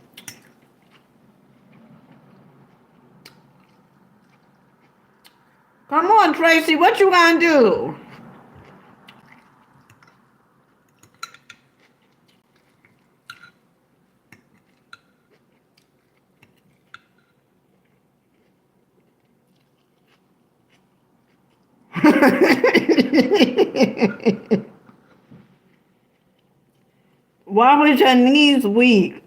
Come on, Tracy, what you gonna do? Why was your knees weak?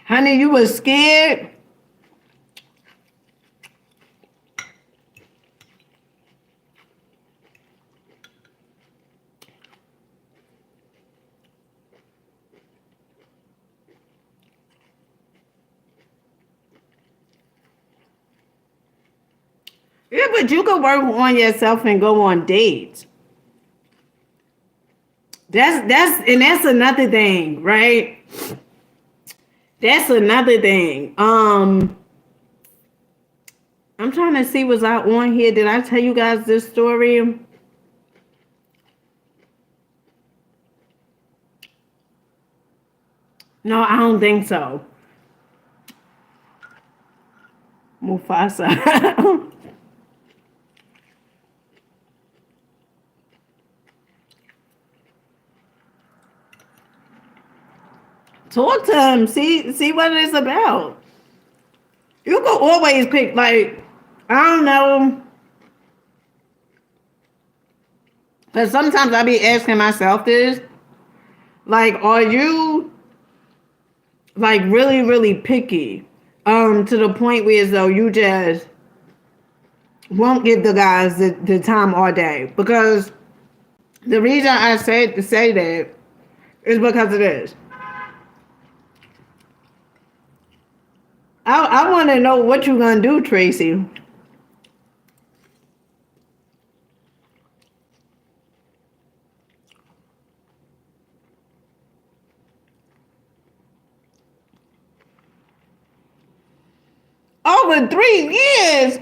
Honey, you was scared? Yeah, but you could work on yourself and go on dates. That's another thing, right? That's another thing. I'm trying to see was I on here. Did I tell you guys this story? No, I don't think so. Mufasa. Talk to him. See what it's about. You can always pick like I don't know. Cause sometimes I be asking myself this. Like, are you like really, really picky? To the point where as though you just won't give the guys the time all day. Because the reason I said to say that is because of this. I want to know what you gonna do, Tracy. Over 3 years.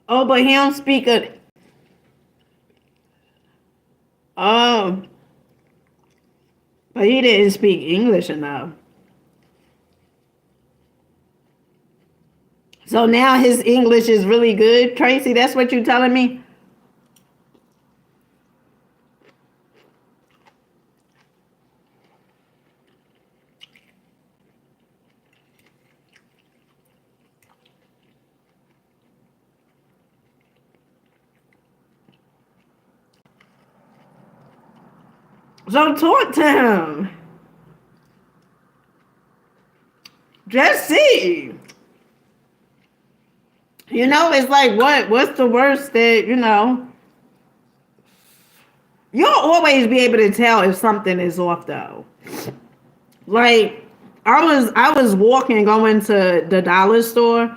Oh, but he don't speak it. Oh, but he didn't speak English enough. So now his English is really good, Tracy. That's what you telling me. So talk to him. Just see. It's like what's the worst that, you'll always be able to tell if something is off though. Like I was walking going to the dollar store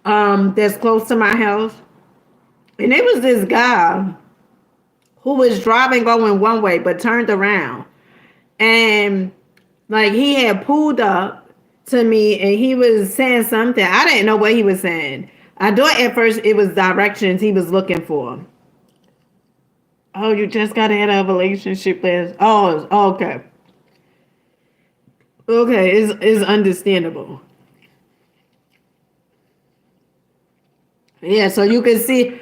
that's close to my house. And it was this guy who was driving going one way but turned around. And like he had pulled up to me and he was saying something. I didn't know what he was saying. I thought at first it was directions he was looking for. Oh, you just got out of a relationship last. Oh, okay. Okay, it's understandable. Yeah, so you can see,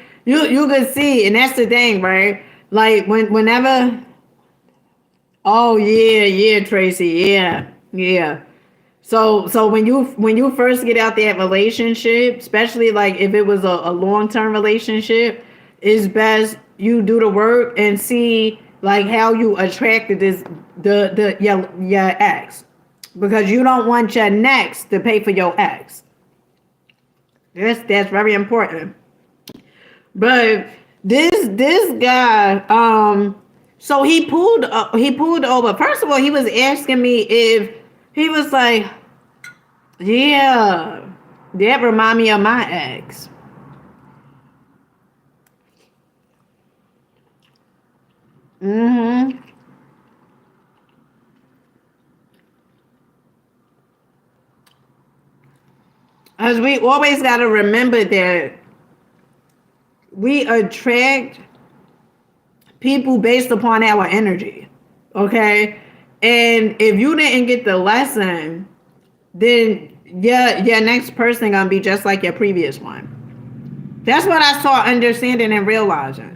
and that's the thing, right? Like whenever. Oh yeah, yeah, Tracy, yeah, yeah. So when you first get out that relationship, especially like if it was a long-term relationship, it's best you do the work and see like how you attracted your ex, because you don't want your next to pay for your ex. That's very important. But this guy, so he pulled over. First of all, he was asking me if he was like, yeah, that remind me of my ex. Mm-hmm. As we always got to remember that we attract people based upon our energy. Okay? And if you didn't get the lesson, then your next person gonna be just like your previous one. That's what I started understanding and realizing.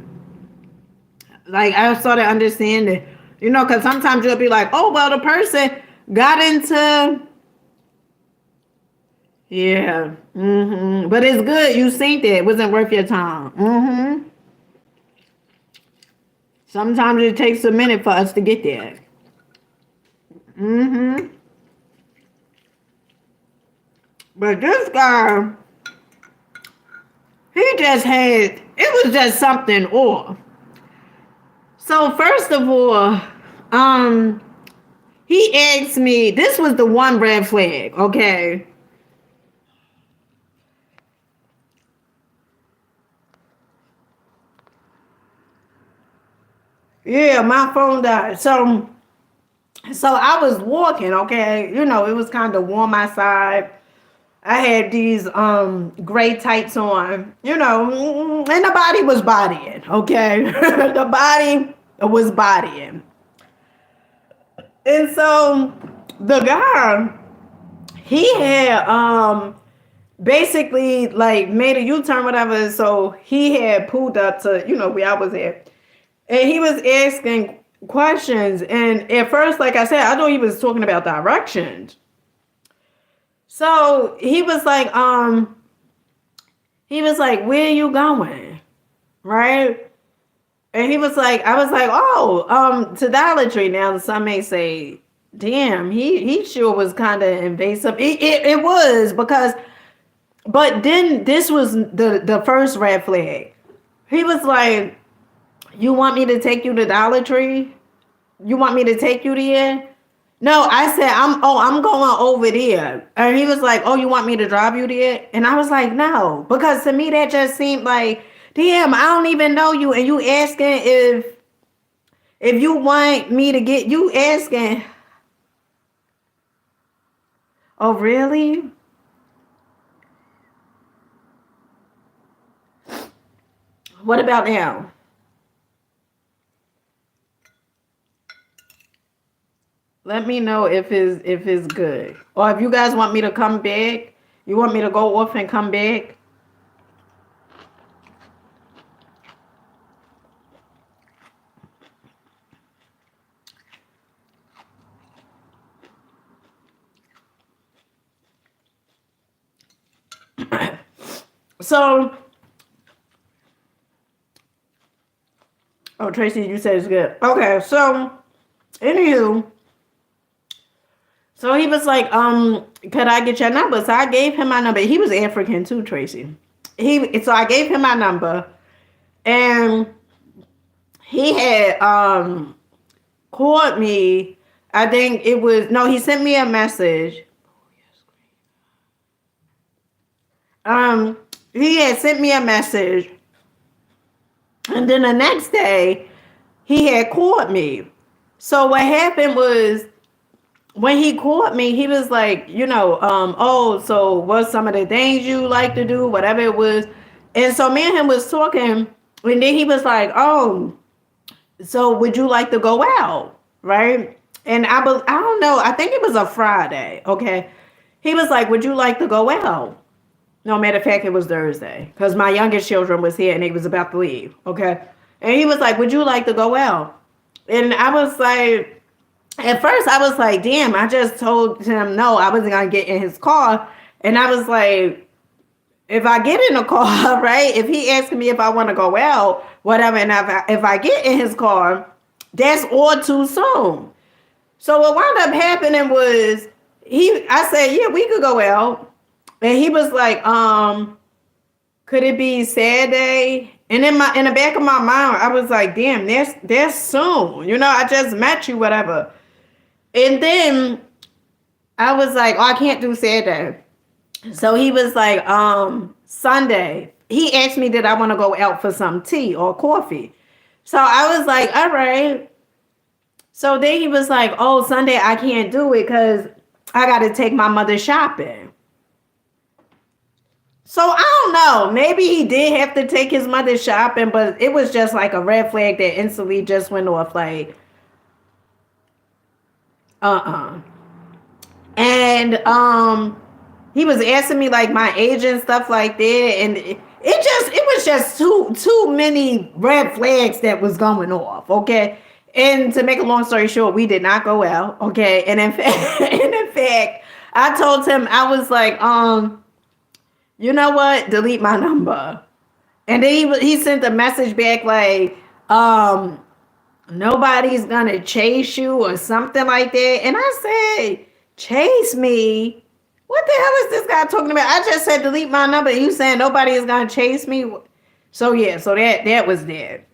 Like I started understanding, because sometimes you'll be like, oh well, the person got into, yeah, but it's good. You think that it wasn't worth your time. Sometimes it takes a minute for us to get there. But this guy, he just had, it was just something off. So first of all, he asked me, this was the one red flag, okay? Yeah, my phone died. So I was walking, okay? It was kind of warm outside. I had these gray tights on, and the body was bodying, okay? The body was bodying. And so the guy, he had basically like made a U-turn, whatever. So he had pulled up to, where I was at. And he was asking questions. And at first, like I said, I thought he was talking about directions. So he was like, where are you going? Right? And he was like, I was like, oh, to Dollar Tree. Now some may say, damn, he sure was kind of invasive. It was because, but then this was the first red flag. He was like, you want me to take you to Dollar Tree? You want me to take you there? No, I said, I'm going over there. And he was like, oh, you want me to drive you there? And I was like, no, because to me that just seemed like, damn, I don't even know you. And you asking if you want me to get you asking. Oh, really? What about now? Let me know if it's good. Or if you guys want me to come back, you want me to go off and come back. So, oh, Tracy, you said it's good. Okay, so, anywho, so he was like, could I get your number? So I gave him my number. He was African too, Tracy. So I gave him my number, and he had called me. I think it was no. He sent me a message. He had sent me a message, and then the next day, he had called me. So what happened was when he called me, he was like, oh, so what's some of the things you like to do, whatever it was. And so me and him was talking, and then he was like, oh, so would you like to go out? Right? And I don't know, I think it was a Friday. Okay. He was like, would you like to go out? No, matter of fact, it was Thursday because my youngest children was here and he was about to leave. Okay. And he was like, would you like to go out? And I was like, at first I was like, damn, I just told him no, I wasn't going to get in his car. And I was like, if I get in the car, right, if he asking me if I want to go out, whatever, and if I get in his car, that's all too soon. So what wound up happening was I said, yeah, we could go out. And he was like, could it be Saturday? And in the back of my mind, I was like, damn, that's soon. I just met you, whatever. And then I was like, oh, I can't do Saturday. So he was like, Sunday. He asked me, did I want to go out for some tea or coffee? So I was like, all right. So then he was like, oh, Sunday I can't do it because I got to take my mother shopping. So I don't know. Maybe he did have to take his mother shopping, but it was just like a red flag that instantly just went off like, uh-uh. And he was asking me like my age and stuff like that, and it was just too many red flags that was going off. Okay. And to make a long story short, we did not go out. Okay. And in fact, I told him, I was like, you know what? Delete my number. And then he sent a message back like, nobody's gonna chase you or something like that. And I said, chase me? What the hell is this guy talking about? I just said delete my number. You saying nobody is gonna chase me? So yeah, so that was there.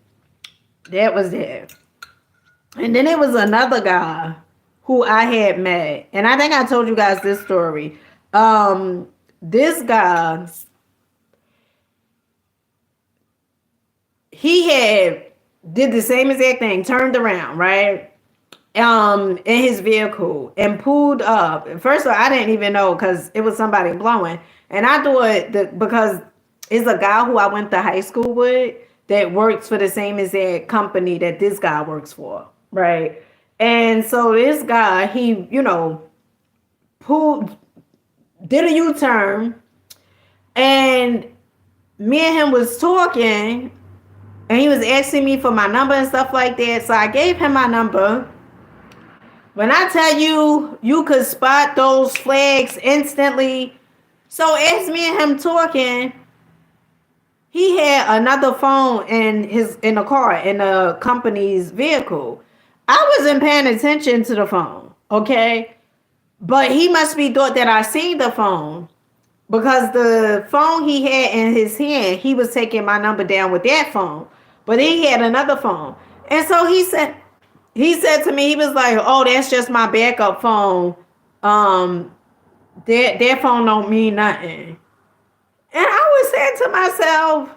That was there. And then it was another guy who I had met, and I think I told you guys this story. This guy, he had did the same exact thing, turned around, right? In his vehicle and pulled up. First of all, I didn't even know because it was somebody blowing. And I thought that because it's a guy who I went to high school with that works for the same exact company that this guy works for, right? And so this guy, he, pulled, did a U-turn, and me and him was talking, and he was asking me for my number and stuff like that. So I gave him my number. When I tell you, you could spot those flags instantly. So as me and him talking, he had another phone in the car, in the company's vehicle. I wasn't paying attention to the phone, okay? But he must be thought that I seen the phone, because the phone he had in his hand, he was taking my number down with that phone. But he had another phone. And so he said to me, he was like, oh, that's just my backup phone. That phone don't mean nothing. And I was saying to myself,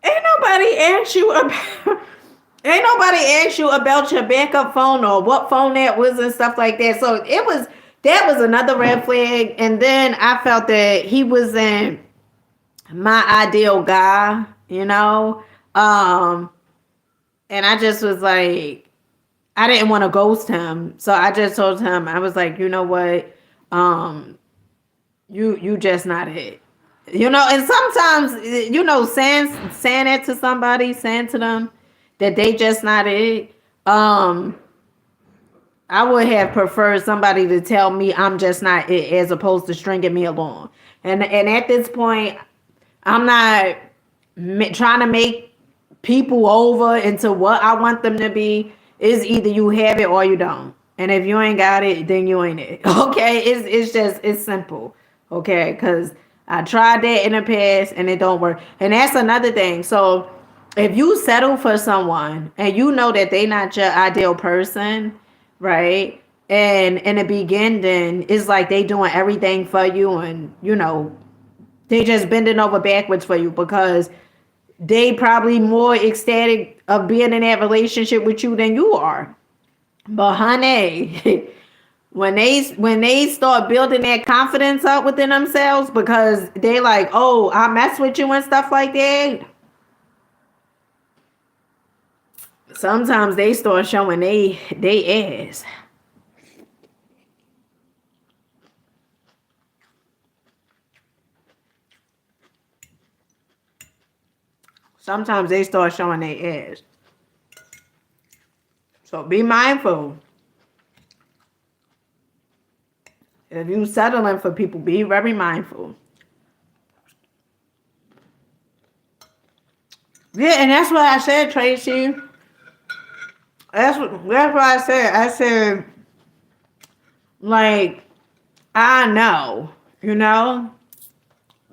ain't nobody asked you about your backup phone or what phone that was and stuff like that. So that was another red flag. And then I felt that he wasn't my ideal guy, and I just was like, I didn't want to ghost him. So I just told him, I was like, you know what? You just not it. And sometimes, saying it to somebody, saying to them that they just not it. I would have preferred somebody to tell me I'm just not it as opposed to stringing me along. And at this point, I'm not trying to make people over into what I want them to be. Is either you have it or you don't. And if you ain't got it, then you ain't it. Okay? It's simple. Okay? Because I tried that in the past and it don't work. And that's another thing. So if you settle for someone and you know that they not your ideal person, right? And in the beginning, it's like they doing everything for you, and they just bending over backwards for you because they probably more ecstatic of being in that relationship with you than you are. But honey, when they start building that confidence up within themselves because they like, oh, I mess with you and stuff like that, sometimes they start showing they ass. Sometimes they start showing their ass. So be mindful. If you settling for people, be very mindful. Yeah, and that's what I said, Tracy. That's what I said. I said, like, I know,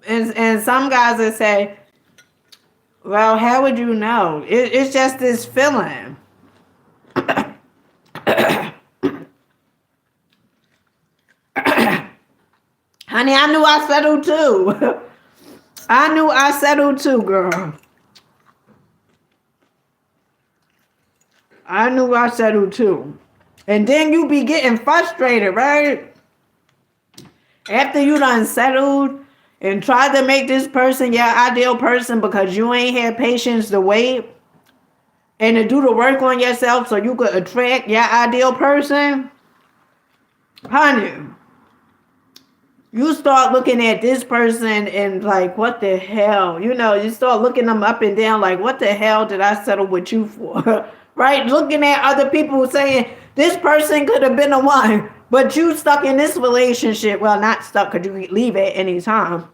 And some guys that say, Well, how would you know? It's just this feeling. Honey, I knew I settled too. I knew I settled too, girl. I knew I settled too. And then you be getting frustrated, right? After you done settled and tried to make this person your ideal person because you ain't had patience to wait and to do the work on yourself so you could attract your ideal person, honey, you start looking at this person and like, what the hell? You know, you start looking them up and down like, what the hell did I settle with you for? Right? Looking at other people saying, this person could have been the one, but you stuck in this relationship. Well, not stuck because you can leave at any time.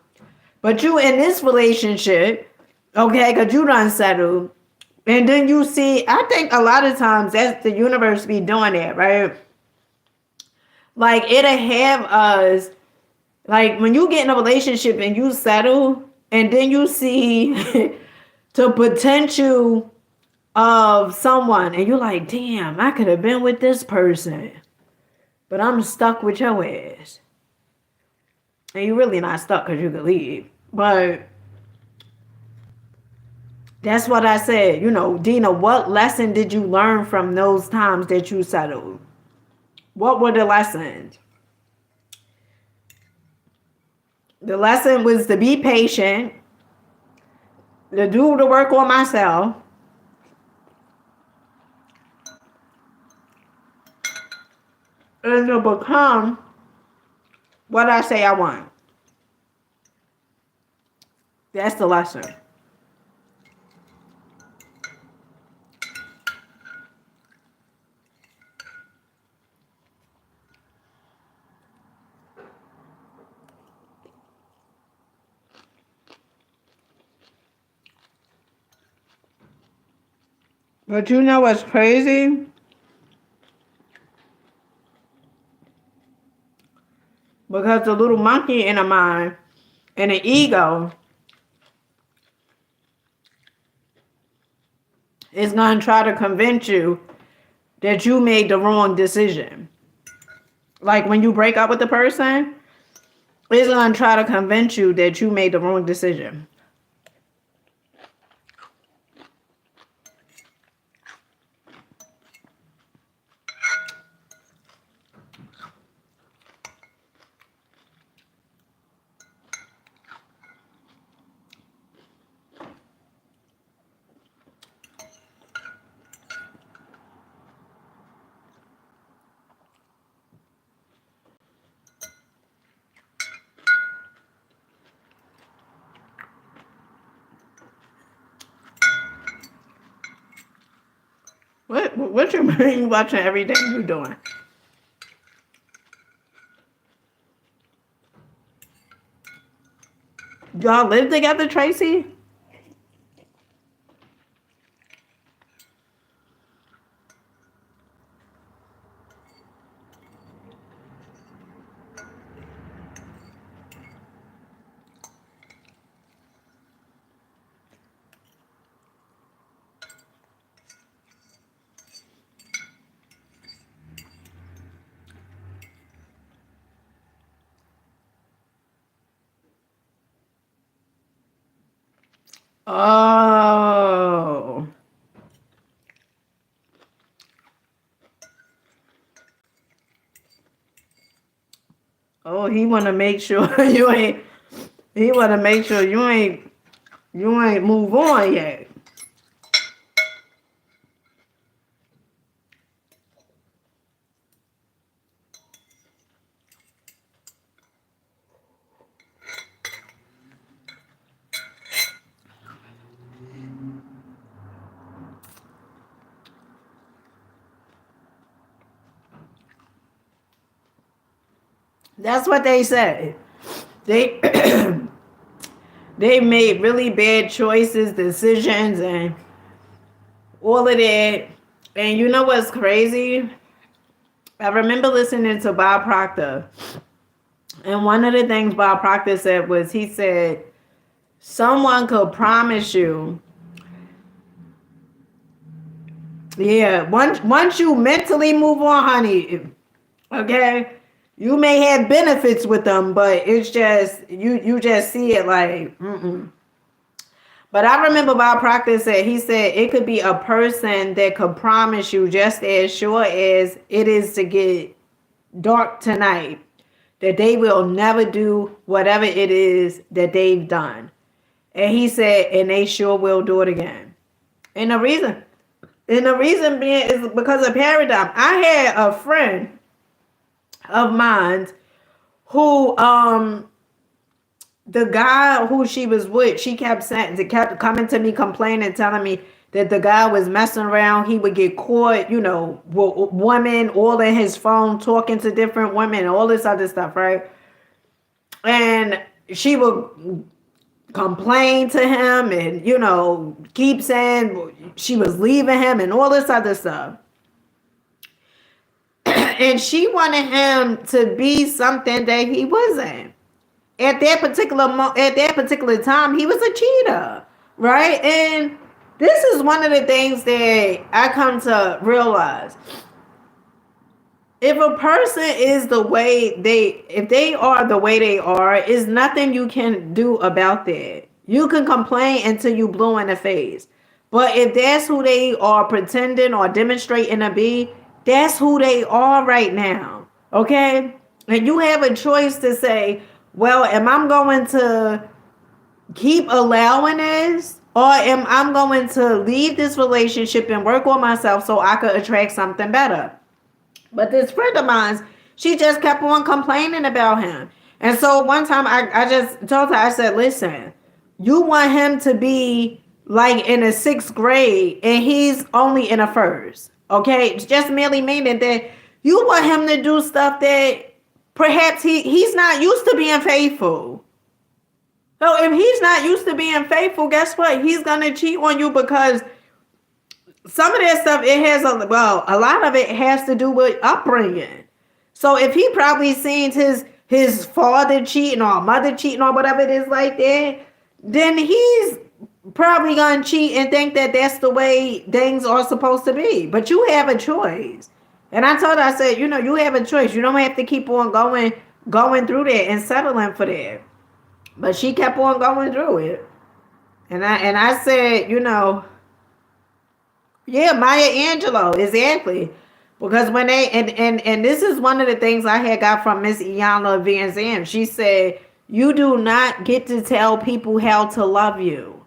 But you in this relationship, okay, because you done settled. And then you see, I think a lot of times that's the universe be doing that, right? Like it'll have us, like when you get in a relationship and you settle, and then you see the potential of someone, and you're like, damn, I could have been with this person, but I'm stuck with your ass. And you're really not stuck because you could leave. But that's what I said. You know, Dina, what lesson did you learn from those times that you settled? What were the lessons? The lesson was to be patient, to do the work on myself, and to become what I say I want. That's the lesson. But you know what's crazy? Because the little monkey in the mind and the ego is going to try to convince you that you made the wrong decision. Like when you break up with the person, it's going to try to convince you that you made the wrong decision. What you mean watching everything you doing? Y'all live together, Tracy? Oh. Oh, he want to make sure you ain't. He want to make sure you ain't. You ain't move on yet. That's what they say. They they made really bad choices, decisions, and all of that. And you know what's crazy? I remember listening to Bob Proctor, and one of the things Bob Proctor said was he said, someone could promise you Yeah, once you mentally move on, honey, okay, you may have benefits with them, but it's just you just see it like, mm-mm. But I remember Bob Proctor said, he said it could be a person that could promise you just as sure as it is to get dark tonight that they will never do whatever it is that they've done. And he said, and they sure will do it again. And the reason being is because of paradigm. I had a friend of mine who the guy who she was with, she kept saying, it kept coming to me complaining, telling me that the guy was messing around. He would get caught, with women, all in his phone, talking to different women, all this other stuff, right? And she would complain to him and, keep saying she was leaving him and all this other stuff. And she wanted him to be something that he wasn't. At that particular time, he was a cheater, right? And this is one of the things that I come to realize. If a person is if they are the way they are, is nothing you can do about that. You can complain until you blue in the face. But if that's who they are pretending or demonstrating to be, that's who they are right now. Okay? And you have a choice to say, well, am I going to keep allowing this? Or am I going to leave this relationship and work on myself so I could attract something better? But this friend of mine, she just kept on complaining about him. And so one time I just told her, I said, listen, you want him to be like in a 6th grade and he's only in a 1st. Okay? It's just merely meaning that you want him to do stuff that perhaps he's not used to being faithful. So if he's not used to being faithful, guess what? He's going to cheat on you because some of that stuff, a lot of it has to do with upbringing. So if he probably seen his father cheating or mother cheating or whatever it is like that, then he's probably going to cheat and think that that's the way things are supposed to be. But you have a choice. And I told her, I said, you have a choice. You don't have to keep on going through that and settling for that. But she kept on going through it. And I said, yeah, Maya Angelou, exactly. Because when they, and this is one of the things I had got from Miss Iyanla Vanzant. She said, you do not get to tell people how to love you.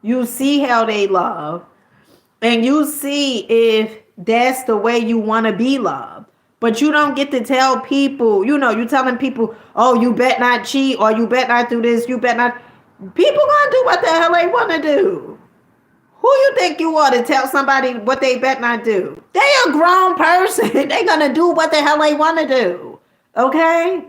You see how they love. And you see if that's the way you want to be loved. But you don't get to tell people, you're telling people, oh, you bet not cheat or you bet not do this, you bet not. People gonna do what the hell they want to do. Who you think you are to tell somebody what they bet not do? They a grown person. They gonna do what the hell they want to do. Okay?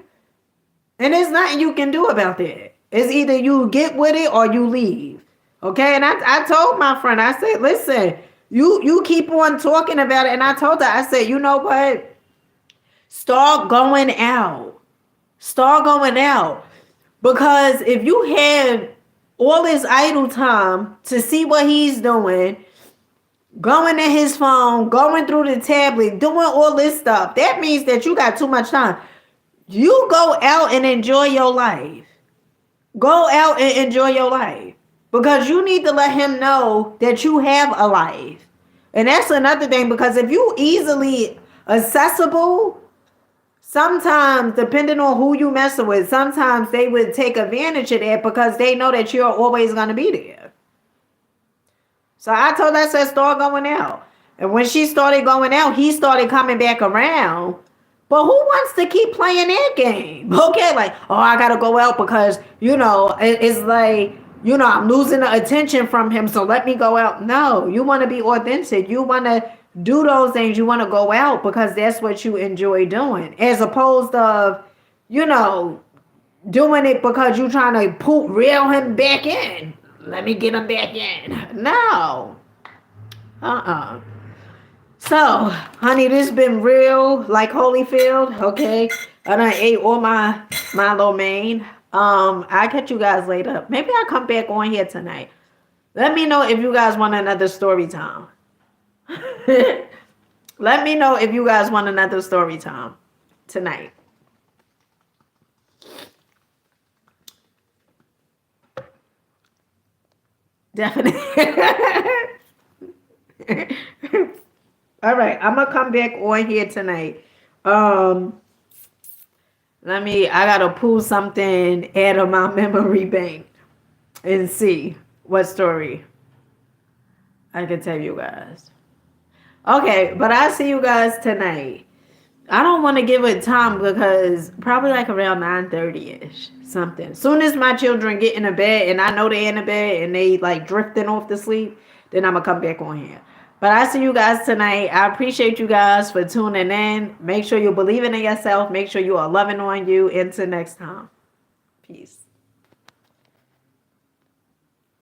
And there's nothing you can do about that. It's either you get with it or you leave. Okay? And I told my friend, I said, listen, you keep on talking about it. And I told her, I said, you know what? Start going out. Start going out. Because if you have all this idle time to see what he's doing, going in his phone, going through the tablet, doing all this stuff, that means that you got too much time. You go out and enjoy your life. Go out and enjoy your life. Because you need to let him know that you have a life. And that's another thing, because if you easily accessible, sometimes, depending on who you messing with, sometimes they would take advantage of that because they know that you're always going to be there. So I told her, I said, start going out. And when she started going out, he started coming back around. But who wants to keep playing that game? Okay, like, oh, I got to go out because, it's like, I'm losing the attention from him, so let me go out. No, you want to be authentic. You want to do those things. You want to go out because that's what you enjoy doing. As opposed to, doing it because you're trying to reel him back in. Let me get him back in. No. So, honey, this been real like Holyfield. Okay. I done ate all my lo mein. I'll catch you guys later. Maybe I'll come back on here tonight. Let me know if you guys want another story time. Let me know if you guys want another story time tonight. Definitely. All right, I'm gonna come back on here tonight. Um, I gotta pull something out of my memory bank and see what story I can tell you guys. Okay, but I'll see you guys tonight. I don't want to give it time because probably like around 9:30ish, something. Soon as my children get in the bed and I know they're in the bed and they like drifting off to sleep, then I'm gonna come back on here. But I see you guys tonight. I appreciate you guys for tuning in. Make sure you're believing in yourself. Make sure you are loving on you. Until next time. Peace.